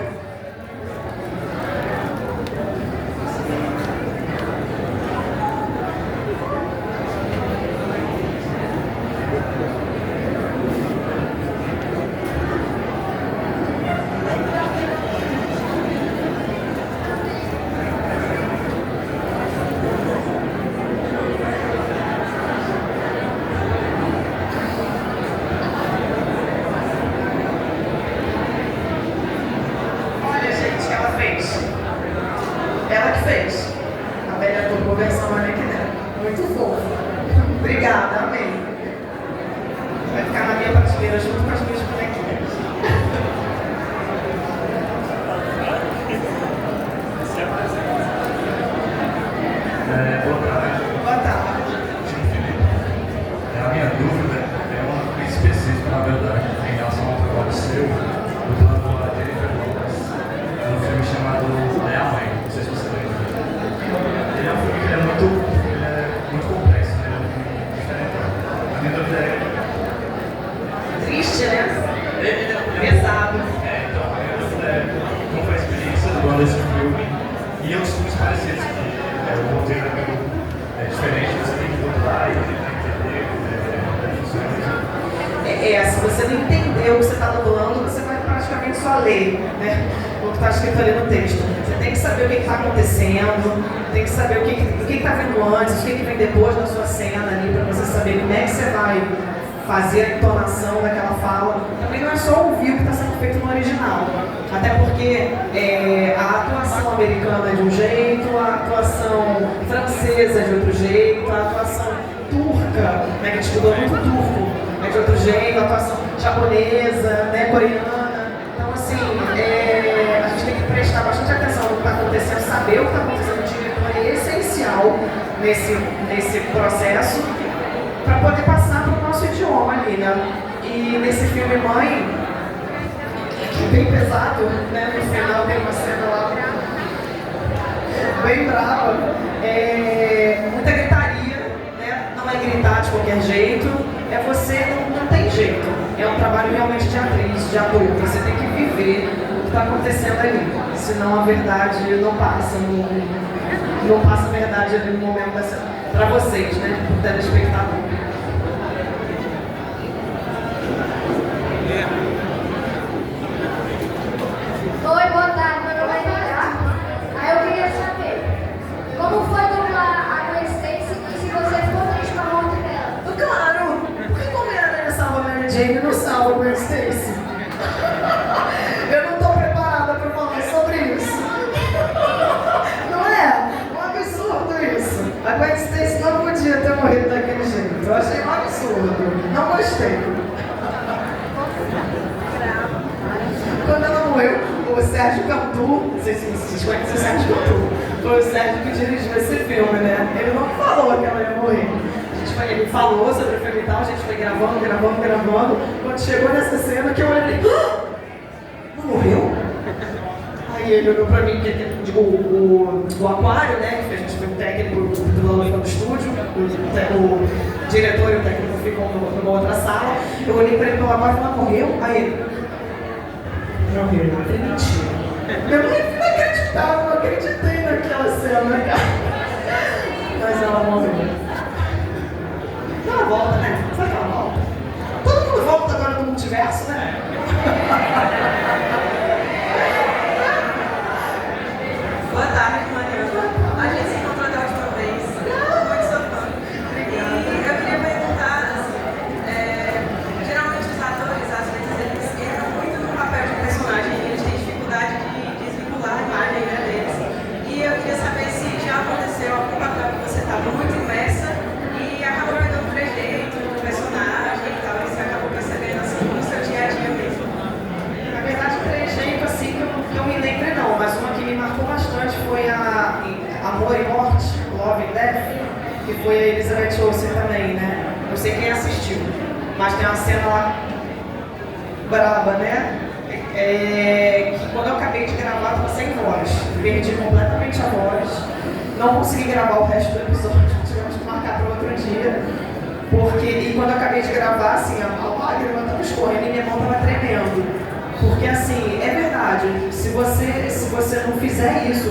Olha, gente, ela fez. Ela que fez. A velha turbo versão Manequim dela. Muito fofa. Obrigada, amei. Vai ficar na minha prateleira junto com as minhas bonequinhas. Boa tarde. Boa tarde. A minha dúvida é uma coisa específica, na verdade, em relação ao trabalho seu, do plano da Jennifer Lopez, num filme chamado É a Mãe, não sei se você lembra. Ele é um filme que é muito complexo, né? Ele é um filme diferente. A minha dúvida é... Triste, né? Pesado. Então, a minha dúvida é como foi a experiência do esse filme e os filmes parecidos, que o roteiro é diferente, você tem que voltar e tentar entender como funciona. Se você não entendeu o que você está dublando, você vai praticamente só ler, né? O que está escrito ali no texto. Você tem que saber o que está acontecendo, tem que saber o que está vindo antes, o que vem depois da sua cena ali, para você saber como é que você vai fazer a entonação daquela fala. Também não é só ouvir o que está sendo feito no original. Até porque a atuação americana é de um jeito, a atuação francesa é de outro jeito, a atuação turca, né, que a gente estudou muito turco, é de outro jeito, a atuação japonesa, né, coreana. Então, assim, a gente tem que prestar bastante atenção no que está acontecendo, saber o que está acontecendo. O diretor é essencial nesse processo para poder passar para o nosso idioma ali, né? E nesse filme Mãe, que é bem pesado, né? No final tem uma cena lá bem brava, muita gritaria, né? Não é gritar de qualquer jeito, não tem jeito. É um trabalho realmente de atriz, de ator. Você tem que viver o que está acontecendo ali, senão a verdade não passa, não passa a verdade ali no momento dessa, para vocês, né? Para o telespectador. Oi, boa tarde, meu nome é dublava Gwen Stacy. Eu não tô preparada pra falar sobre isso. Não é? Um absurdo isso. A Gwen Stacy não podia ter morrido daquele jeito. Eu achei um absurdo. Não gostei. Quando ela morreu, o Sérgio Cantu, não sei se vocês conhecem o Sérgio Cantu, foi o Sérgio que dirigiu esse filme, né? Ele não falou que ela ia morrer. Ele falou sobre o filme e tal, a gente foi gravando. Quando chegou nessa cena que eu olhei, não morreu? Aí ele olhou pra mim, o aquário, né? Que a gente foi o técnico do estúdio, o diretor e o técnico ficam numa outra sala. Eu olhei pra ele pelo aquário e falei, morreu? Aí ele, morreu, é mentira. Eu não acreditava, não acreditei naquela cena, cara. Mas ela morreu. Ela volta, né? Sabe que ela volta? Todo mundo volta agora no multiverso, né? Boa tarde, Mariana. A gente se encontrou da última vez. Muito sou fã. Obrigada. E eu queria perguntar, assim, geralmente os atores, às vezes, eles entram muito no papel de personagem e eles têm dificuldade de desvincular a imagem, né, deles. E eu queria saber se já aconteceu algum papel que você estava muito imersa e acabou pegando o trejeito do personagem e tal, e você acabou percebendo assim no seu dia a dia mesmo. Na verdade, o trejeito assim que eu me lembro não, mas uma que me marcou bastante foi a Amor e Morte, Love and Death, que foi a Elizabeth Olsen também, né? Não sei quem assistiu, mas tem uma cena lá braba, né? Que quando eu acabei de gravar, eu estava sem voz, perdi completamente a voz, não consegui gravar o resto do episódio, tivemos que marcar para outro dia, e quando eu acabei de gravar, assim, a lágrima estava escorrendo e minha mão estava tremendo. Porque assim, é verdade, se você não fizer isso,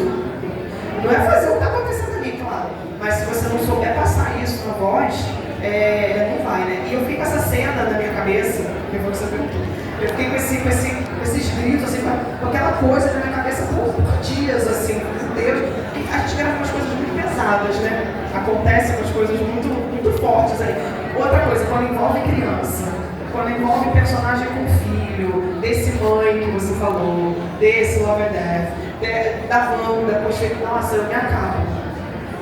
não é fazer o que está acontecendo ali, claro, mas se você não souber passar isso na voz, não vai, né? E eu fiquei com essa cena na minha cabeça, que foi o que você perguntou, eu fiquei com esses gritos, assim, com aquela coisa na minha cabeça por dias, assim, meu Deus, e a gente grava umas coisas muito pesadas, né? Acontecem umas coisas muito, muito fortes aí. Outra coisa, quando envolve criança, quando envolve personagem com filho, desse mãe que você falou, desse Love and Death, da Wanda, nossa, eu me acabo.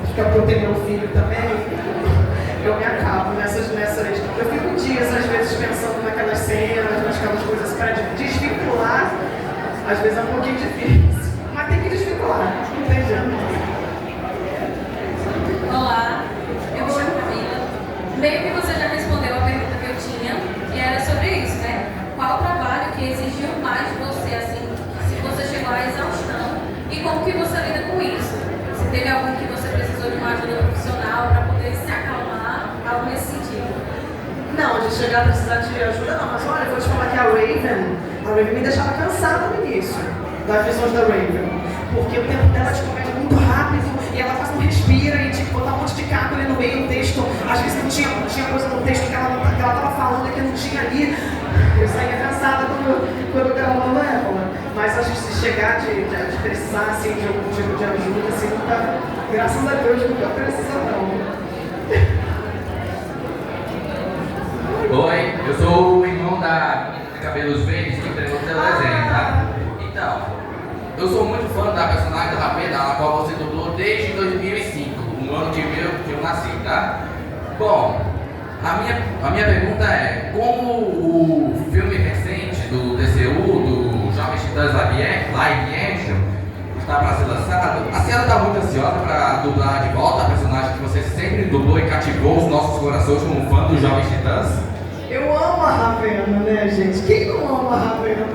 Acho que é porque eu tenho meu filho também, eu me acabo nessas. Eu fico dias, às vezes, pensando naquelas cenas, naquelas coisas para desvincular. Às vezes é um pouquinho difícil, mas tem que desvincular, não tem jeito. Olá, eu me chamo Camila. Meio que você já respondeu a pergunta que eu tinha, que era sobre isso, né? Qual trabalho que exigiu mais de você, assim, se você chegou à exaustão, e como que você lida com isso? Se teve algum que você precisou de uma ajuda profissional para poder se acalmar, algo nesse sentido? Não, de chegar a precisar de ajuda não, mas olha, eu vou te falar que a Raven me deixava cansada no início das visões da Raven, porque o tempo dela de comédia é muito rápido e ela quase não respira e tinha que botar um monte de caco ali no meio do texto, às vezes não tinha coisa no texto que ela estava falando que não tinha ali. Eu saía cansada quando eu gravava ela, mas acho que se chegar de precisar assim, de algum tipo de ajuda, assim, nunca, graças a Deus, nunca precisa não. Oi, eu sou o irmão da Cabelos Verdes que entregou o seu desenho, tá? Então, eu sou muito fã da personagem da Ravena, a qual você dublou desde 2005, um ano que eu nasci, tá? Bom, a minha pergunta é, como o filme recente do DCU, do Jovens Titãs Live Action, está para ser lançado, a senhora está muito ansiosa para dublar de volta a personagem que você sempre dublou e cativou os nossos corações como fã dos Jovens Titãs? Eu amo a Ravena, né, gente? Quem não ama a Ravena?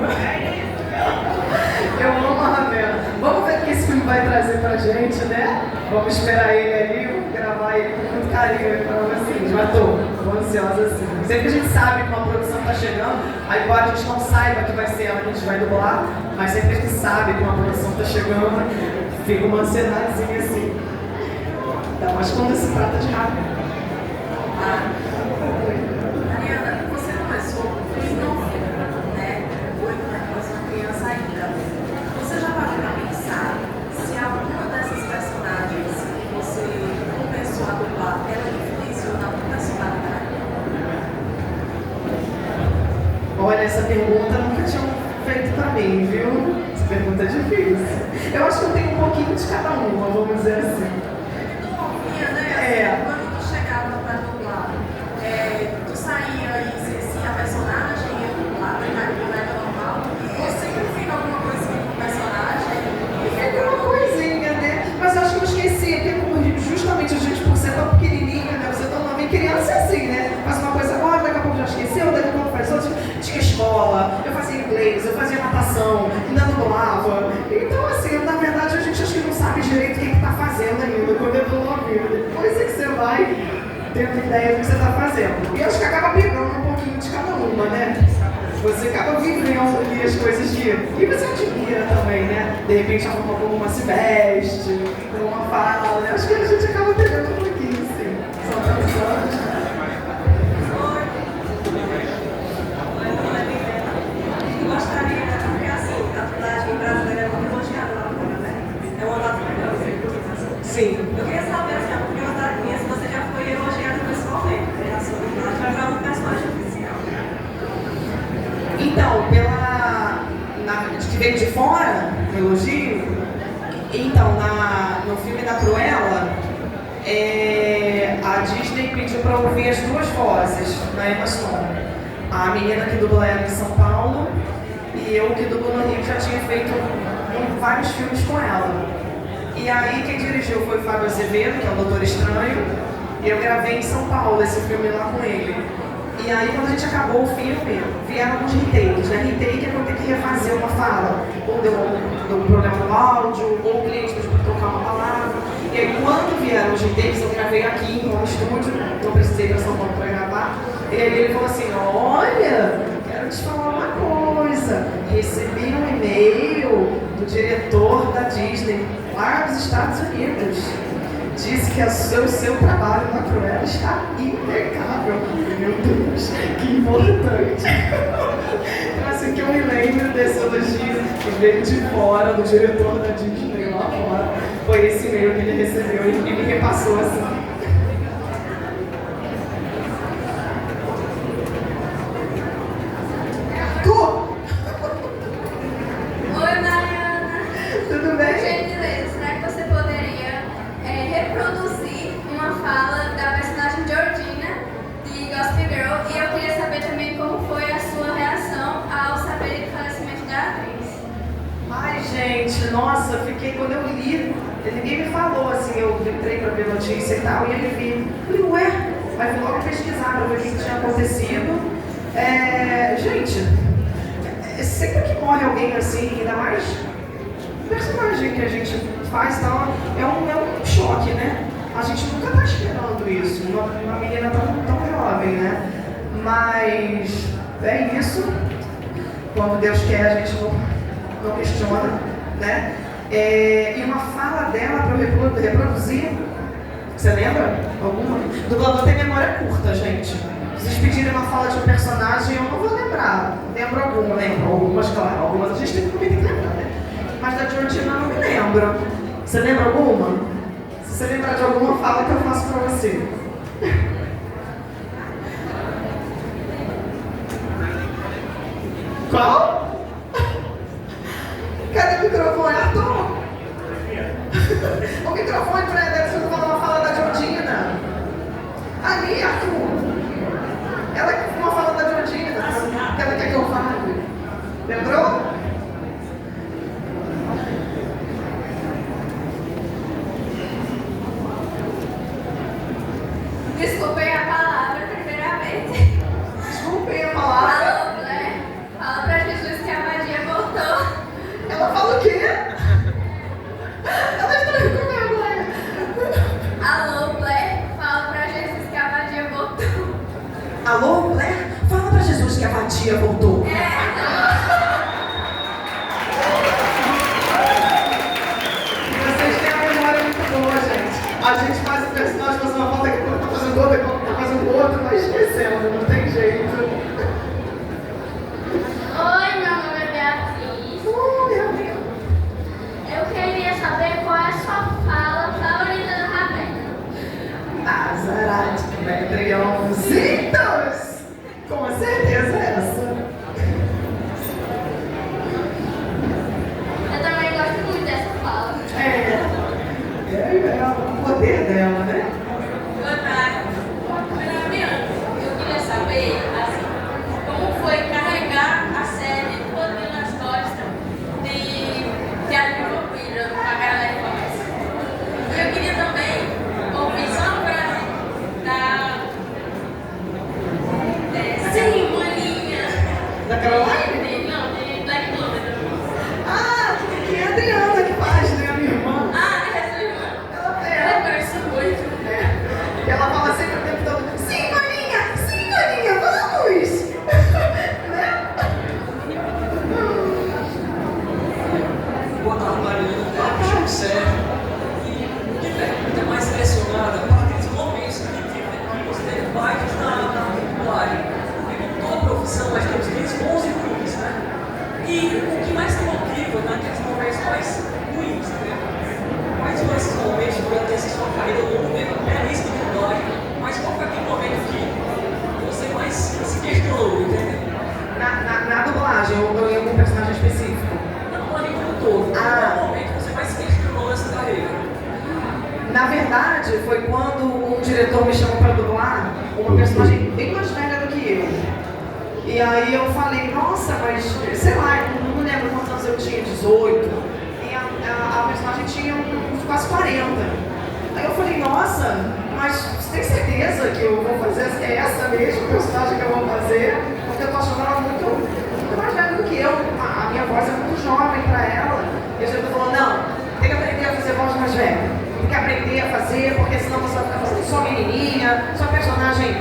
Eu amo a Ravena. Vamos ver o que esse filme vai trazer pra gente, né? Vamos esperar ele ali, vamos gravar ele com muito carinho. Então, assim, já tô ansiosa assim. Sempre que a gente sabe que uma produção tá chegando, aí embora a gente não saiba que vai ser ela que a gente vai dublar, mas sempre que a gente sabe que uma produção tá chegando, fica uma ansiedadezinha assim. Ainda mais quando se trata de Ravena. Mariana, você começou não né? Muito, né? Você é uma criança ainda. Você já parou para pensar se alguma dessas personagens que você começou a dublar, ela influenciou na tua personalidade? Olha, Eu acho que eu tenho um pouquinho de cada uma, vamos dizer assim. Quando tu chegava pra dublar, tu saía e exercia a personagem, ia dublar, brincadeira normal, ou sempre fica alguma coisinha com o personagem? Fica uma coisinha, né? Mas eu acho que eu esqueci, porque justamente a gente, por ser tão pequenininha, né? Você tão novinha, criança é assim, né? Faz uma coisa agora, daqui a pouco já esqueceu, daqui a pouco faz outra. Tinha escola, eu fazia inglês, eu fazia natação, ainda dublava. Então, assim, na verdade, a gente acho que não sabe direito o que está fazendo ainda quando é do vida. Depois é que você vai tendo ideia do que você está fazendo. E acho que acaba pegando um pouquinho de cada uma, né? Você acaba vivendo ali as coisas que... E você admira também, né? De repente a forma como uma se veste, como uma fala. Eu acho que a gente acaba pegando um pouquinho, sim. São tantos anos. Gostaria, porque assim, a dublagem brasileira é muito elogiada lá fora, né? É uma das melhores. Sim. Eu queria saber, assim, a curiosidade minha, se você já foi elogiada pessoalmente, né? A sua dublagem vai virar um personagem oficial. Então, que veio de fora, o elogio, então, no filme da Cruella, a Disney pediu para ouvir as duas vozes na Emma Stone. A menina que dubla ela em São Paulo e eu que dublo no Rio já tinha feito vários filmes com ela. E aí quem dirigiu foi o Fábio Azevedo, que é o Doutor Estranho, e eu gravei em São Paulo esse filme lá com ele. E aí quando a gente acabou o filme, vieram alguns retakes, né? Retake é quando tem que refazer uma fala, ou deu um problema no áudio, ou o cliente pediu para trocar uma palavra. E aí quando vieram os retakes, eu gravei aqui no estúdio, não precisei ir para São Paulo para gravar. E aí ele falou assim, olha, quero te falar uma coisa, recebi um e-mail do diretor da Disney lá dos Estados Unidos. Disse que o seu trabalho na Cruella está impecável. Meu Deus, que importante. Então assim que eu me lembro desse elogio que veio de fora, do diretor da Disney lá fora, foi esse e-mail que ele recebeu e me repassou assim. Oi, Mariana. Tudo bem? Por gentileza, será que você poderia reproduzir uma fala da personagem Georgina de Gossip Girl? E eu queria saber também como foi a sua reação ao saber do falecimento da atriz. Ai, gente, nossa, eu fiquei, quando eu li, ninguém me falou, assim, eu entrei pra ver notícia e tal, e ele vi, falei, ué, aí fui logo pesquisar pra ver o que tinha acontecido. Gente, sempre que morre alguém assim, ainda mais o personagem que a gente faz, tal, é um choque, né? A gente nunca tá esperando isso, uma menina tão jovem, né? Mas é isso, quando Deus quer, a gente não questiona, né? E uma fala dela para eu reproduzir, você lembra? Alguma? O dublador tem memória curta, gente. Se vocês pedirem uma fala de um personagem, eu não vou lembrar. Lembro alguma, lembro algumas, claro. Algumas a gente tem que lembrar, né? Mas da Georgina eu não me lembro. Você lembra alguma? Se você lembrar de alguma fala que eu faço pra você. Qual? Cadê o microfone, Arthur? O microfone pra ela, você não falou uma fala da Georgina. Ali, Arthur. Ela que uma fala da Georgina. Ela quer que eu fale. Lembrou? Desculpem a palavra, primeiramente. Desculpem a palavra. Alô, Blair. Fala pra Jesus que a magia voltou. Ela fala o quê? Ela está com vergonha. Alô, Blair. Fala pra Jesus que a magia voltou. Alô, Blair? Fala pra Jesus que a magia voltou. Vocês têm a memória muito boa, gente. A gente faz o personagem, faz uma volta que tá fazendo outra, tá fazendo outra, mas esquecendo, não tem jeito. Oi, meu nome é Beatriz. Eu queria saber qual é a sua fala favorita do Raven. Azarate, Betriãozitos! Com certeza essa. Eu também gosto muito dessa E ela fala sempre o tempo todo, sim, Maninha, vamos! Né? Boa tarde, Mariana. Me chamo Sérgio. E que pergunta mais selecionada para aqueles momentos que você teve baixos na dublagem. Porque como toda profissão, nós temos dias bons e ruins, né? E o que mais te motiva naqueles momentos mais ruins, né? Quais foram esses momentos durante essa sua carreira longa, mesmo feliz de dublagem, mas qual foi aquele momento que você mais se questionou, entendeu? Na dublagem, ou em algum personagem específico? Na dublagem como um todo. Qual foi o momento que você mais se questionou nessa carreira? Na verdade, foi quando um diretor me chamou para dublar uma personagem bem mais velha do que eu. E aí eu falei, nossa, mas sei lá, eu não lembro quantos anos eu tinha, 18. E a personagem tinha uns quase 40. Aí eu falei, nossa, mas você tem certeza que eu vou fazer essa mesma personagem que eu vou fazer? Porque eu tô achando ela muito mais velha do que eu. A minha voz é muito jovem para ela. E o diretor falou, não, tem que aprender a fazer voz mais velha. Tem que aprender a fazer, porque senão você vai ficar fazendo só menininha, só personagem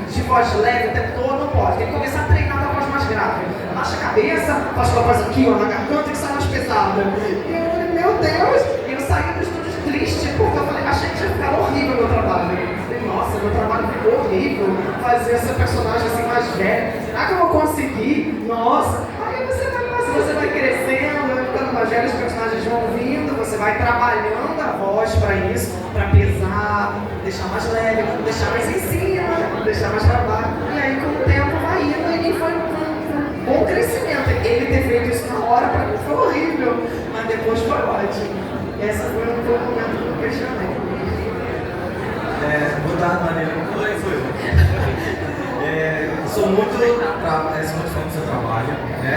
de voz leve o tempo todo, não pode. Tem que começar a treinar a voz mais grave. Baixa a cabeça, faz uma voz aqui, ó, na garganta, que sai mais pesada. E eu falei, meu Deus, eu saí do estúdio triste, porque eu falei, achei que ia ficar horrível o meu trabalho. Eu falei, nossa, meu trabalho ficou horrível, fazer essa personagem assim mais velha. Será que eu vou conseguir? Nossa, aí você vai crescendo, vai ficando mais velho, os personagens vão vindo, você vai trabalhando a voz para isso, para pesar, deixar mais leve, deixar mais em cima, deixar mais para baixo. E aí com o tempo vai indo e foi um bom crescimento. Ele ter feito isso na hora para mim foi horrível, mas depois foi ótimo. Essa foi o momento que eu questionei. Boa tarde, Mariana. Sou muito fã do seu trabalho, né?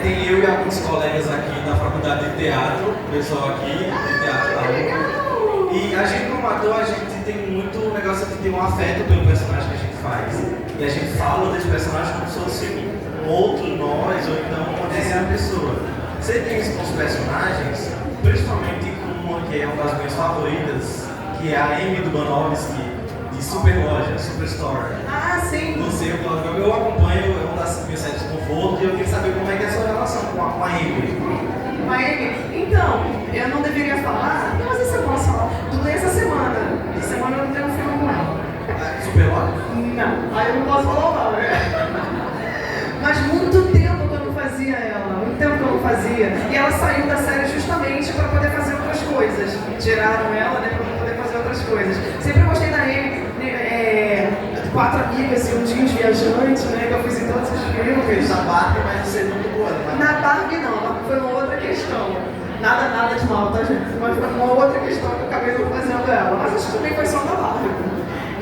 Tem eu e alguns colegas aqui da faculdade de teatro, o pessoal aqui de teatro da UFO. E a gente, como ator, a gente tem muito negócio de ter um afeto pelo personagem que a gente faz. E a gente fala desse personagem como se fosse um outro nós, ou então uma terceira pessoa. Você tem isso com os personagens, principalmente com uma que é uma das minhas favoritas, que é a Amy do Banovski, de Superloja, Superstore. Ah, sim! Eu acompanho, é uma das minhas séries de conforto e eu queria saber como é que é a sua relação com a Amy. Com a Amy? Então, eu não deveria falar, mas essa eu posso falar. Tudo essa semana. Essa semana eu não tenho um filme com ela. Superloja? Não, aí eu não posso falar não, né? Mas muito tempo que eu não fazia ela, muito tempo que eu não fazia. E ela saiu da série justamente para poder fazer outras coisas. Tiraram ela, né, para poder fazer outras coisas. Sempre gostei da Amy, 4 amigas e um dia viajantes, né, que eu fiz em todos os filmes. Na Barbie, mas você não dublou, né? Na Barbie não, foi uma outra questão. Nada de mal, tá, gente? Mas foi uma outra questão que eu acabei não fazendo ela. Mas acho que também foi só na Barbie.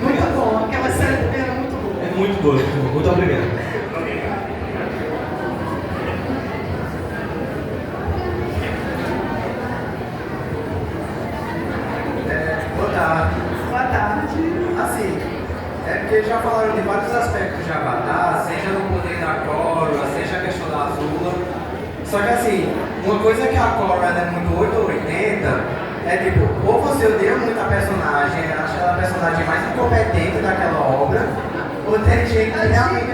Muito bom, aquela série também era muito boa. É muito boa, muito obrigado. Boa tarde. Assim, porque já falaram de vários aspectos de Avatar, seja no poder da Korra, seja a questão da Azula. Só que assim, uma coisa que a Korra é muito 8 ou 80, é tipo, ou você odeia muito a personagem, acha ela a personagem mais incompetente daquela obra, ou tem gente que realmente,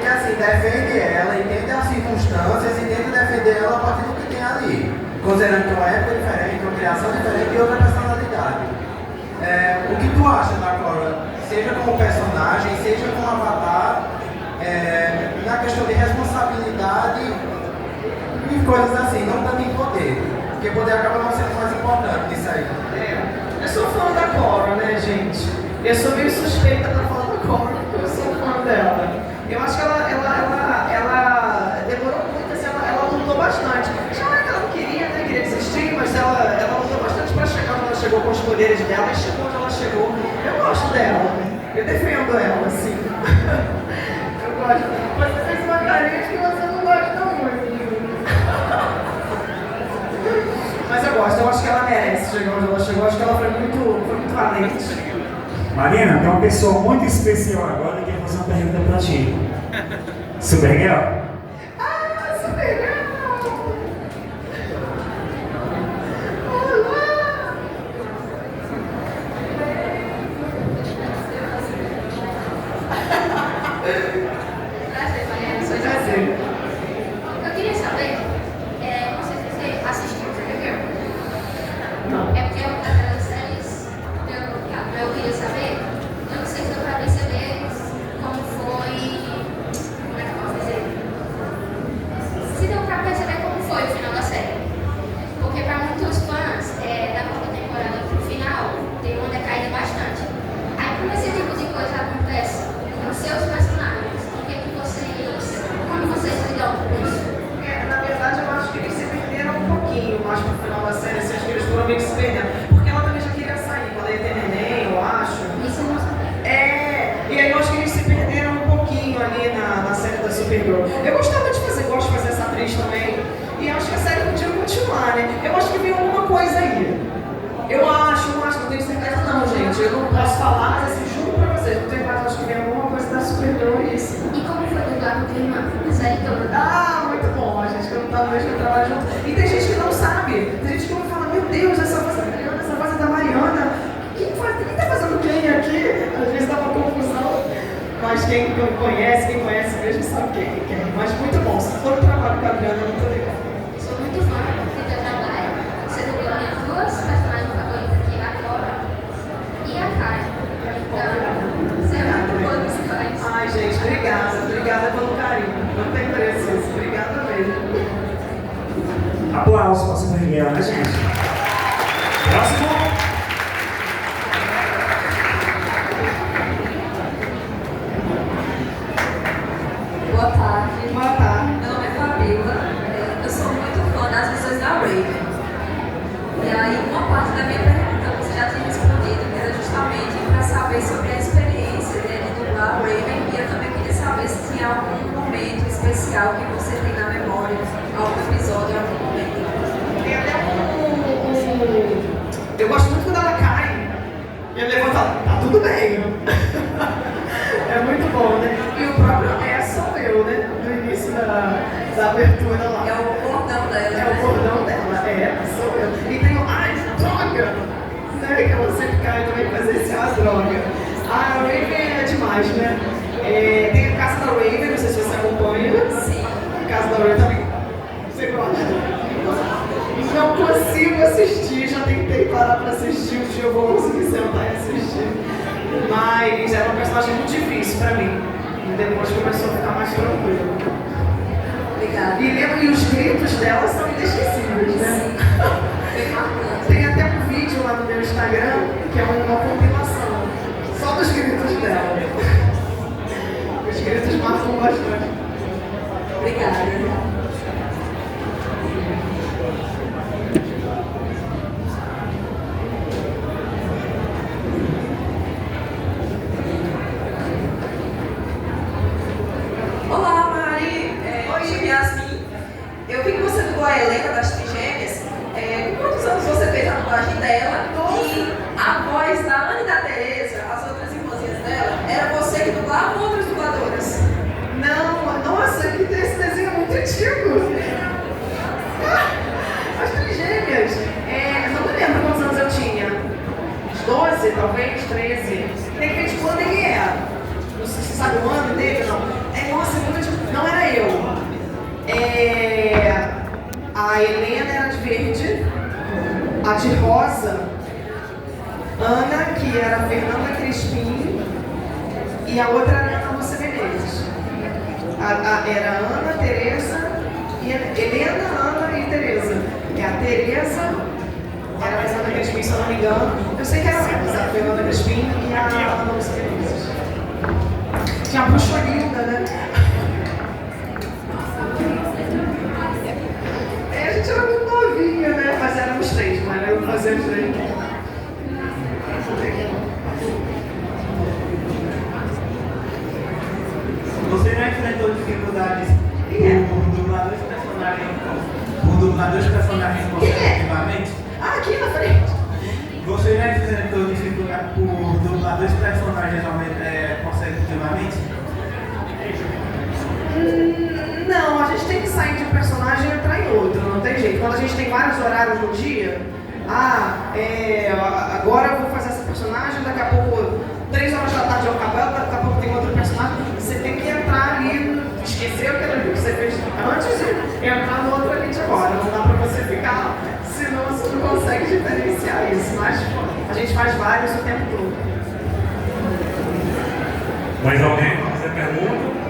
assim, defende ela, entende as circunstâncias e tenta defender ela a partir do que tem ali. Considerando que é uma época diferente, uma criação diferente e outra personalidade. O que tu acha da Korra, seja como personagem, seja como Avatar, na questão de responsabilidade e coisas assim, não tanto em poder, porque poder acaba não sendo mais importante nisso aí. Eu sou fã da Korra, né, gente? Eu sou meio suspeita pra falar da Korra, porque eu sou fã dela. Eu acho que ela demorou muito, assim, ela lutou bastante. Já não é que ela não queria, né, queria desistir, mas ela lutou bastante pra chegar onde ela chegou com os poderes dela e chegou onde ela chegou. Eu gosto dela, eu defendo ela, assim. Eu gosto dela. Você fez uma carinha que você não gosta muito. Mas eu gosto, eu acho que ela merece chegar onde ela chegou, acho que ela foi muito valente. Marina, tem uma pessoa muito especial agora que quer fazer uma pergunta pra ti. Supergirl? Ah, Supergirl! Olá! pouquinho mais pro final da série, assim, acho que eles foram meio que se perdendo. Porque ela também já queria sair, quando ela ia ter neném, eu acho. Isso não sabia. E aí eu acho que eles se perderam um pouquinho ali na série da Supergirl. Eu gostava de fazer, gosto de fazer essa atriz também. E acho que a série podia continuar, né? Eu acho que vem alguma coisa aí. Eu acho, não tenho certeza não, gente. Eu não posso falar, mas assim, juro pra vocês, não tenho mais, acho que vem alguma coisa da Supergirl isso. E como foi dublar com a tua irmã? A série toda? Ah, muito bom, a gente quando tá no mesmo trabalho junto. E tem gente que não sabe. Tem gente que vai falar, meu Deus, essa voz é da Mariana, essa voz é da Mariana. Quem tá fazendo quem aqui? Às vezes dá uma confusão. Mas quem conhece mesmo sabe quem é quem. Mas muito bom, todo o trabalho com a Adriana é muito legal. Sou muito fã do teu trabalho. Você dublou minhas duas personagens favoritas aqui, a Cora e a Kai. Então, você é muito boa nesse país. Ai, gente, obrigada pelo carinho. Não tem preço isso, obrigada mesmo. Aplausos para a Supergirl, né, gente? Próximo. Boa tarde. Boa tarde. Meu nome é Fabiola. Eu sou muito fã das visões da Raven. E aí, uma parte da minha pergunta você já tinha respondido, que era justamente para saber sobre a experiência de dublar a Raven. E eu também queria saber se tinha algum momento especial que você tem na memória, algum episódio, algum momento. Tem até eu gosto muito quando ela cai. E eu levanto e falo, tá tudo bem. É muito bom, né? E o próprio sou eu, né? No início da abertura lá. É o bordão dela. É o bordão dela, sou eu. E tem o, droga! Né? Que ela sempre cai também pra fazer esse, droga. A Raven é demais, né? Tem a Casa da Raven, não sei se você acompanha. Sim. A Casa da Raven também. Você gosta? Não consigo assistir, já tentei parar pra assistir, um dia eu vou conseguir sentar e assistir. Mas era uma personagem muito difícil pra mim. E depois começou a ficar mais tranquilo. Obrigada. E os gritos dela são inesquecíveis, né? Tem até um vídeo lá no meu Instagram que é uma compilação só dos gritos dela. Os gritos marcam bastante. Obrigada. Olá, Mari. Oi, Yasmin. Eu vi que você dublou a Helena das Trigêmeas. Com quantos anos você fez a dublagem dela? E a voz da Ana e da Tereza, as outras irmãzinhas dela, era você que dublava ou outras dubladoras? Não, nossa, esse desenho é muito antigo. As Trigêmeas. Eu não me lembro quantos anos eu tinha. Uns 12, talvez, 13. De repente, quando ele era? Não sei se você sabe o ano dele, não. Nossa, é muito antigo. Não era eu. A Helena era de verde. A de rosa, Ana, que era a Fernanda Crispim. E a outra era a Ana Lúcia Menezes. Era Ana, Tereza, e Helena, Ana e Tereza. E a Tereza era a Fernanda Crispim, se eu não me engano. Eu sei que era elas, a Fernanda Crispim e a Ana Lúcia Menezes. Tinha a Bruxonilda, né? A gente era muito novinha, né? Mas éramos três, mas eu fazia os três. Você já enfrentou dificuldades por dubladores personagens consecutivamente? Aqui na frente. Você já enfrentou dificuldade por dubladores personagens consecutivamente? Não, a gente tem que sair de um personagem e entrar em outro, não tem jeito. Quando a gente tem vários horários no dia, agora eu vou fazer essa personagem, daqui a pouco, 3 horas da tarde eu acabo ela, daqui a pouco tem outro personagem. Você tem que entrar ali, esquecer aquilo ali que você fez antes e entrar no outro ali de agora. Não dá pra você ficar, senão você não consegue diferenciar isso. Mas a gente faz vários o tempo todo. Mais alguém para fazer pergunta?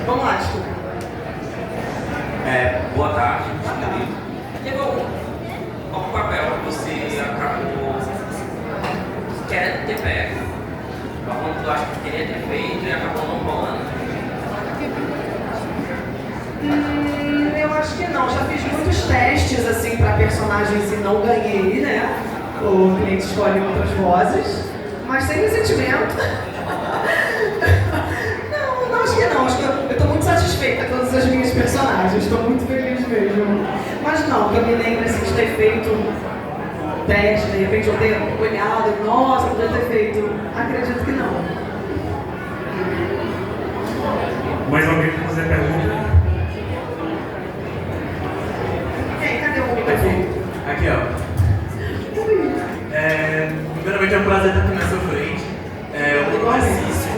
Vamos lá, desculpa. Boa tarde, teve algum papel que você acabou querendo ter pego? Algum que tu acha que queria ter feito e acabou não rolando? Eu acho que não. Já fiz muitos testes assim para personagens e não ganhei, né? O cliente escolhe outras vozes, mas sem ressentimento. Não, acho que não. Acho que eu estou muito satisfeita com todas as minhas personagens. Estou muito feliz mesmo. Mas não, que eu me lembro assim, de ter feito teste, de repente eu ter olhado, nossa, podia ter feito. Acredito que não. Mais alguém quer fazer pergunta? Cadê o microfone? Aqui, ó. Primeiramente é um prazer estar aqui na sua frente. Eu sou Narciso.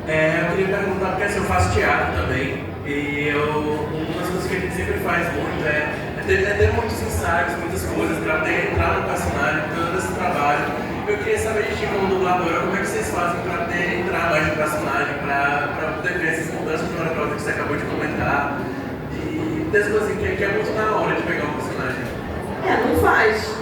Eu queria perguntar, porque assim, eu faço teatro também. E uma das coisas que a gente sempre faz muito é ter muitos ensaios, muitas coisas para entrar no personagem, todo esse trabalho. Eu queria saber de ti como dubladora, como é que vocês fazem para entrar mais no personagem, para poder ver essas mudanças maravilhosas que você acabou de comentar. E dessas coisas assim, que é muito na hora de pegar um personagem. Não faz.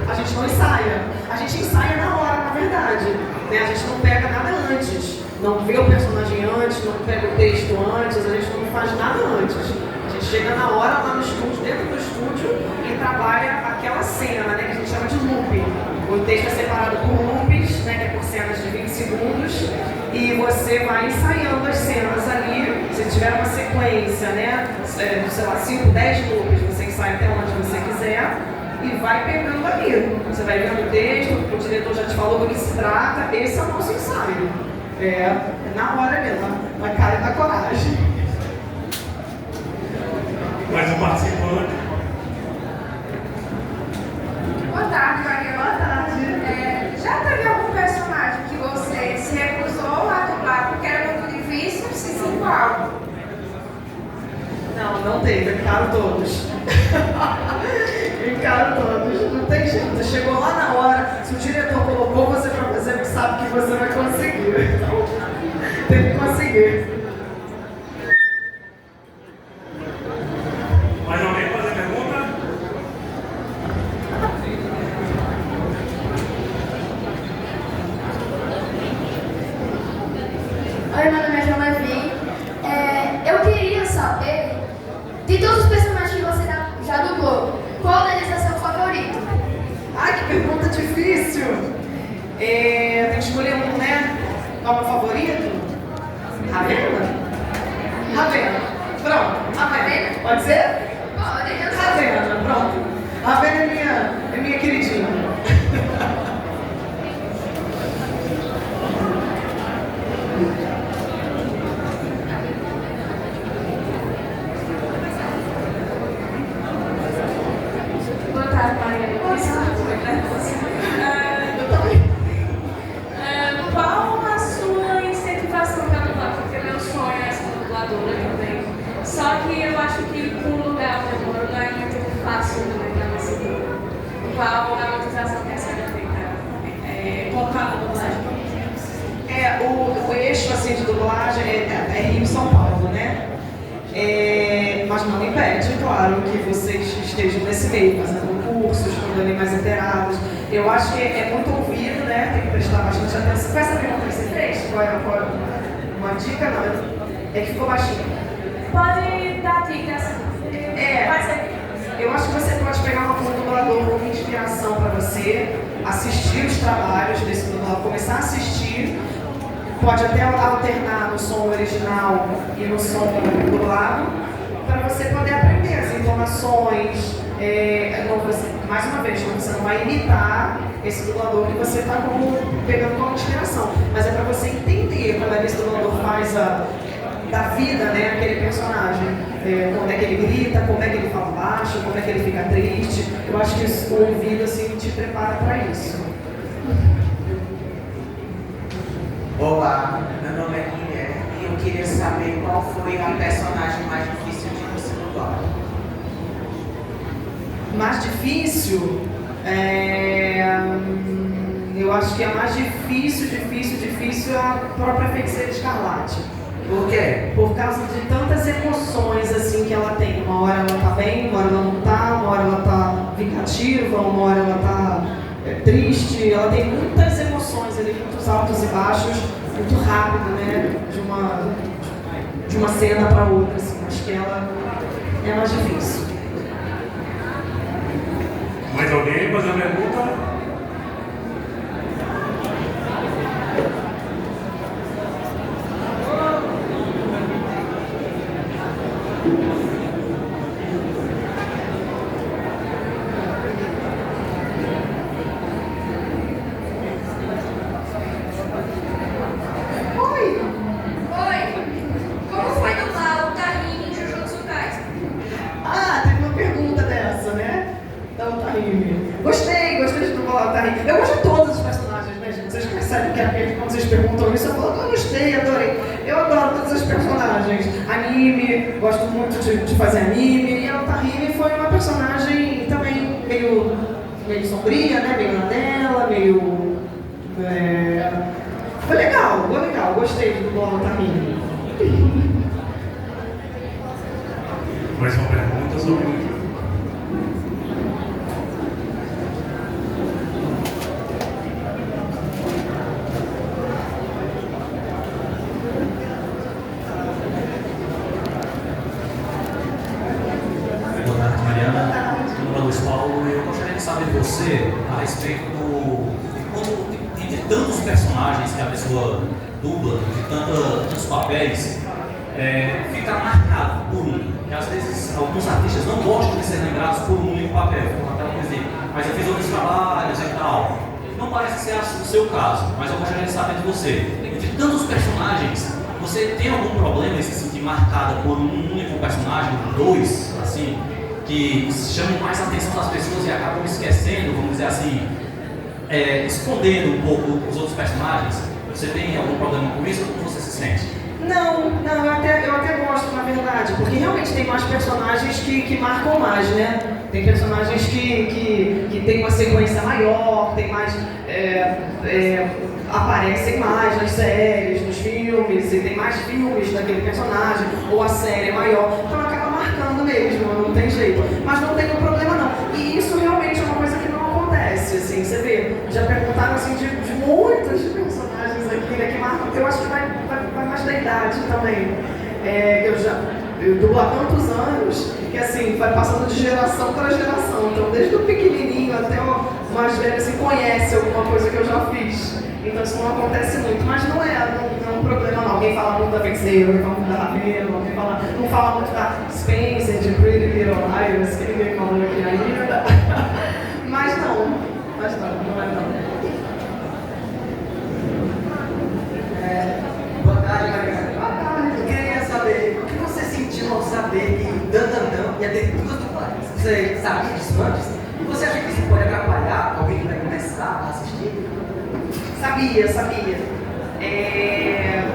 A gente não ensaia. A gente ensaia na hora, na verdade. Né? A gente não pega nada antes. Não vê o personagem antes, não pega o texto antes, a gente não faz nada antes. A gente chega na hora lá no estúdio, dentro do estúdio, e trabalha aquela cena, né, que a gente chama de loop. O texto é separado por loops, né, que é por cenas de 20 segundos, e você vai ensaiando as cenas ali. Se tiver uma sequência, né, sei lá, 5, 10 loops, você ensaia até onde você quiser. E vai pegando ali. Você vai vendo o texto, o diretor já te falou do que se trata. Esse é o nosso ensaio. É na hora mesmo, na cara e na coragem. Mais um participante. Boa tarde, Maria. Boa tarde. Já teve algum personagem que você se recusou a dublar porque era muito difícil, se sim, qual? Não teve. Eu encaro todos. Encaro todos. Não tem jeito. Chegou lá na hora. Se o diretor colocou você pra fazer, sabe que você vai conseguir. Então, tem que conseguir. Mais alguém fazer pergunta? Oi, meu nome é João Levi. Eu queria saber, de todos os personagens que você já dublou, qual deles é seu favorito? Ai, que pergunta difícil! Tem que escolher um, né? Qual é o meu favorito? Ravena? Ravena. Pronto. Ravena. Pode ser? Pode. Ravena, pronto. Ravena é minha queridinha. Boa tarde, Maria. Qual a sua incentivação para dublar? Porque meu sonho é ser dubladora também. Só que eu acho que com lugar onde eu moro não é muito fácil também para você. Qual a motivação que a senhora tem para colocar na dublagem? O eixo assim, de dublagem é Rio e São Paulo, né? Mas não impede, claro, que vocês estejam nesse meio, fazendo cursos, ficando ali mais inteirados. Eu acho que é muito ouvido, né? Tem que prestar bastante atenção. Qual essa pergunta que você fez? Qual é uma dica? Não, é que ficou baixinho. Pode dar dicas. Eu acho que você pode pegar um dublador como inspiração para você, assistir os trabalhos desse dublador, começar a assistir. Pode até alternar no som original e no som dublado, para você poder aprender as entonações. Mais uma vez, você não vai imitar esse dublador que você está pegando como inspiração, mas é para você entender como é que esse dublador faz da vida, né, aquele personagem. Como é que ele grita, como é que ele fala baixo, como é que ele fica triste. Eu acho que o ouvido assim, te prepara para isso. Olá, meu nome é Guilherme e eu queria saber qual foi a personagem mais difícil de você dublar. Mais difícil? Eu acho que a mais difícil é a própria Feiticeira Escarlate. Por quê? Por causa de tantas emoções assim que ela tem. Uma hora ela tá bem, uma hora ela não tá, uma hora ela tá uma hora ela está triste, ela tem muitas emoções ali, muitos altos e baixos, muito rápido, né? De uma cena para outra, assim. Acho que ela é mais difícil. Mais alguém fazer uma pergunta? Eu gosto de todos os personagens, né, gente? Vocês percebem que quando vocês perguntam isso, eu falo, eu gostei, adorei. Eu adoro todos os personagens. Anime, gosto muito de fazer anime. E a Tahimi foi uma personagem também meio sombria, né? Meio na dela, meio... Foi legal, gostei do dublar a Tahimi. Mais uma pergunta sobre... você a respeito de tantos personagens que a pessoa dubla, de tantos papéis, fica marcado por um. E às vezes alguns artistas não gostam de ser lembrados por um único papel, mas eu fiz outros trabalhos e tal. Não parece ser o seu caso, mas eu gostaria de saber de você. De tantos personagens, você tem algum problema em se sentir marcada por um único personagem, dois, assim? Que chamam mais a atenção das pessoas e acabam esquecendo, vamos dizer assim, escondendo um pouco os outros personagens. Você tem algum problema com isso ou como você se sente? Não, eu até gosto, na verdade, porque realmente tem mais personagens que marcam mais, né? Tem personagens que tem uma sequência maior, tem mais, aparecem mais nas séries, nos filmes, e tem mais filmes daquele personagem, ou a série é maior, então acaba marcando mesmo, não tem jeito. Mas não tem problema não. E isso realmente é uma coisa que não acontece, assim, você vê, já perguntaram assim de muitos personagens aqui, né, que marcam, eu acho que vai mais da idade também. Eu dublo há tantos anos que assim, vai passando de geração para geração. Então, desde o pequenininho até o mais velho, assim, conhece alguma coisa que eu já fiz. Então, isso não acontece muito. Mas não é um problema, não. Alguém fala muito da Feiticeira, alguém fala muito da Ravena, alguém não fala muito da Spencer, de Pretty Little Liars, que ninguém falou aqui ainda. Mas não é não. Boa tarde, Margarida. Boa tarde. Eu queria saber o que você sentiu ao saber que Dan ia ter duas dublagens. Você sabia disso antes? E você acha que isso pode atrapalhar alguém que vai começar a assistir? Sabia.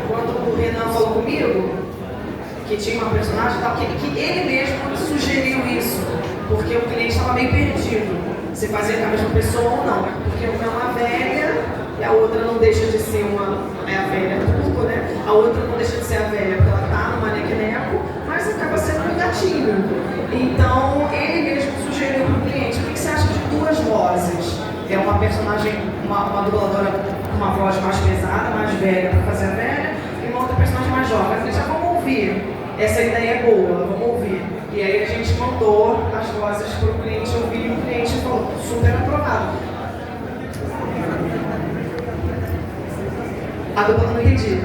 Quando o Renan falou comigo que tinha uma personagem tal, que ele mesmo sugeriu isso, porque o cliente estava meio perdido se fazia com a mesma pessoa ou não, porque uma é uma velha e a outra não deixa de ser a velha turco, né? A outra não deixa de ser a velha porque ela tá no manequineco, mas acaba sendo um gatinho. Então ele mesmo sugeriu para o cliente: o que você acha de duas vozes? É uma personagem, uma dubladora com uma voz mais pesada, mais velha para fazer a velha, e uma outra personagem mais jovem. Eu falei: já vamos ouvir, essa ideia é boa, vamos ouvir. E aí a gente mandou as vozes para o cliente ouvir e o cliente falou: super aprovado. A dupla não entendi.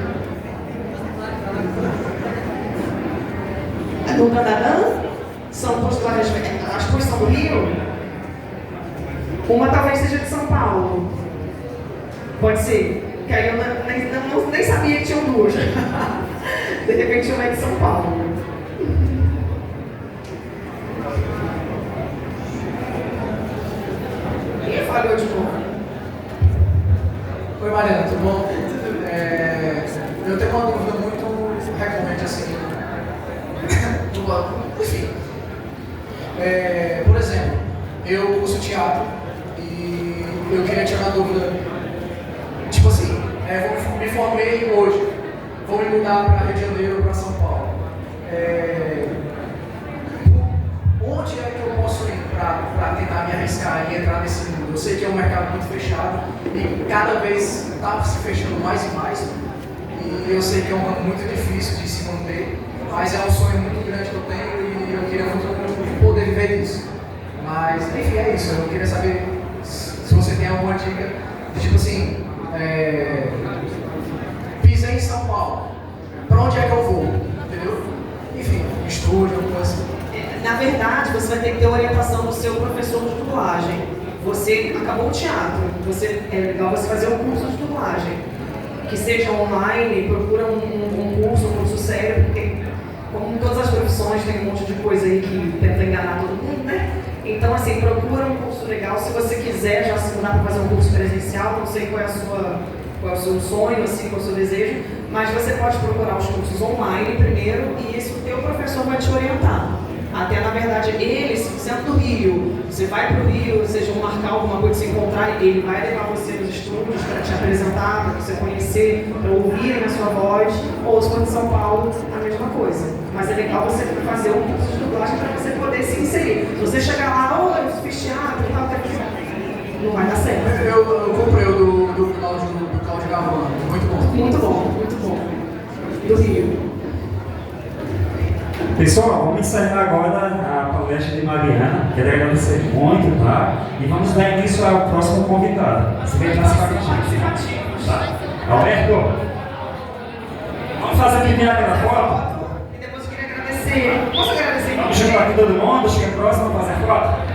A dupla da Dan são duas dublagens, as duas são do Rio. Uma talvez seja de São Paulo. Pode ser. Que aí eu nem sabia que tinham duas. De repente uma é de São Paulo. E falhou de novo. Oi, Mariana, tudo bom? Eu tenho uma dúvida muito recorrente assim. Enfim. Por exemplo, eu curso teatro e eu queria tirar uma dúvida. Tipo assim, me formei hoje, vou me mudar para Rio de Janeiro, para São Paulo. Onde é que eu posso ir para tentar me me arriscar e entrar nesse mundo. Eu sei que é um mercado muito fechado e cada vez está se fechando mais e mais. E eu sei que é um ramo muito difícil de se manter, mas é um sonho muito grande que eu tenho e eu queria muito poder viver disso. Mas, enfim, é isso. Eu queria saber se você tem alguma dica, tipo assim, pisei em São Paulo, pra onde é que eu vou? Entendeu? Enfim, estúdio, alguma coisa assim. Na verdade, você vai ter que ter orientação do seu professor de dublagem. Você acabou o teatro, é legal você fazer um curso de dublagem. Que seja online, procura um curso sério, porque como em todas as profissões tem um monte de coisa aí que tenta enganar todo mundo, né? Então, assim, procura um curso legal. Se você quiser já se mudar para fazer um curso presencial, não sei qual é o seu sonho, assim, qual é o seu desejo, mas você pode procurar os cursos online primeiro e isso o teu professor vai te orientar. Até, na verdade, eles, sendo do Rio, você vai para o Rio, vocês vão marcar alguma coisa, se encontrar, ele vai levar você nos estúdios para te apresentar, para você conhecer, para ouvirem a sua voz, ou se for de São Paulo, a mesma coisa. Mas é legal você fazer um curso de dublagem para você poder se inserir. Se você chegar lá, eu fiz teatro e tal, não vai dar certo. Eu comprei o do Cláudio Gavano, muito bom. Muito bom, muito bom. Do Rio. Pessoal, vamos encerrar agora a palestra de Mariana. Quero agradecer muito, tá? E vamos dar início ao próximo convidado. Você vem participativo. Tá. Alberto, vamos fazer a primeira foto? E depois eu queria agradecer. Posso agradecer? Vamos chamar aqui todo mundo, chega próximo, fazer foto?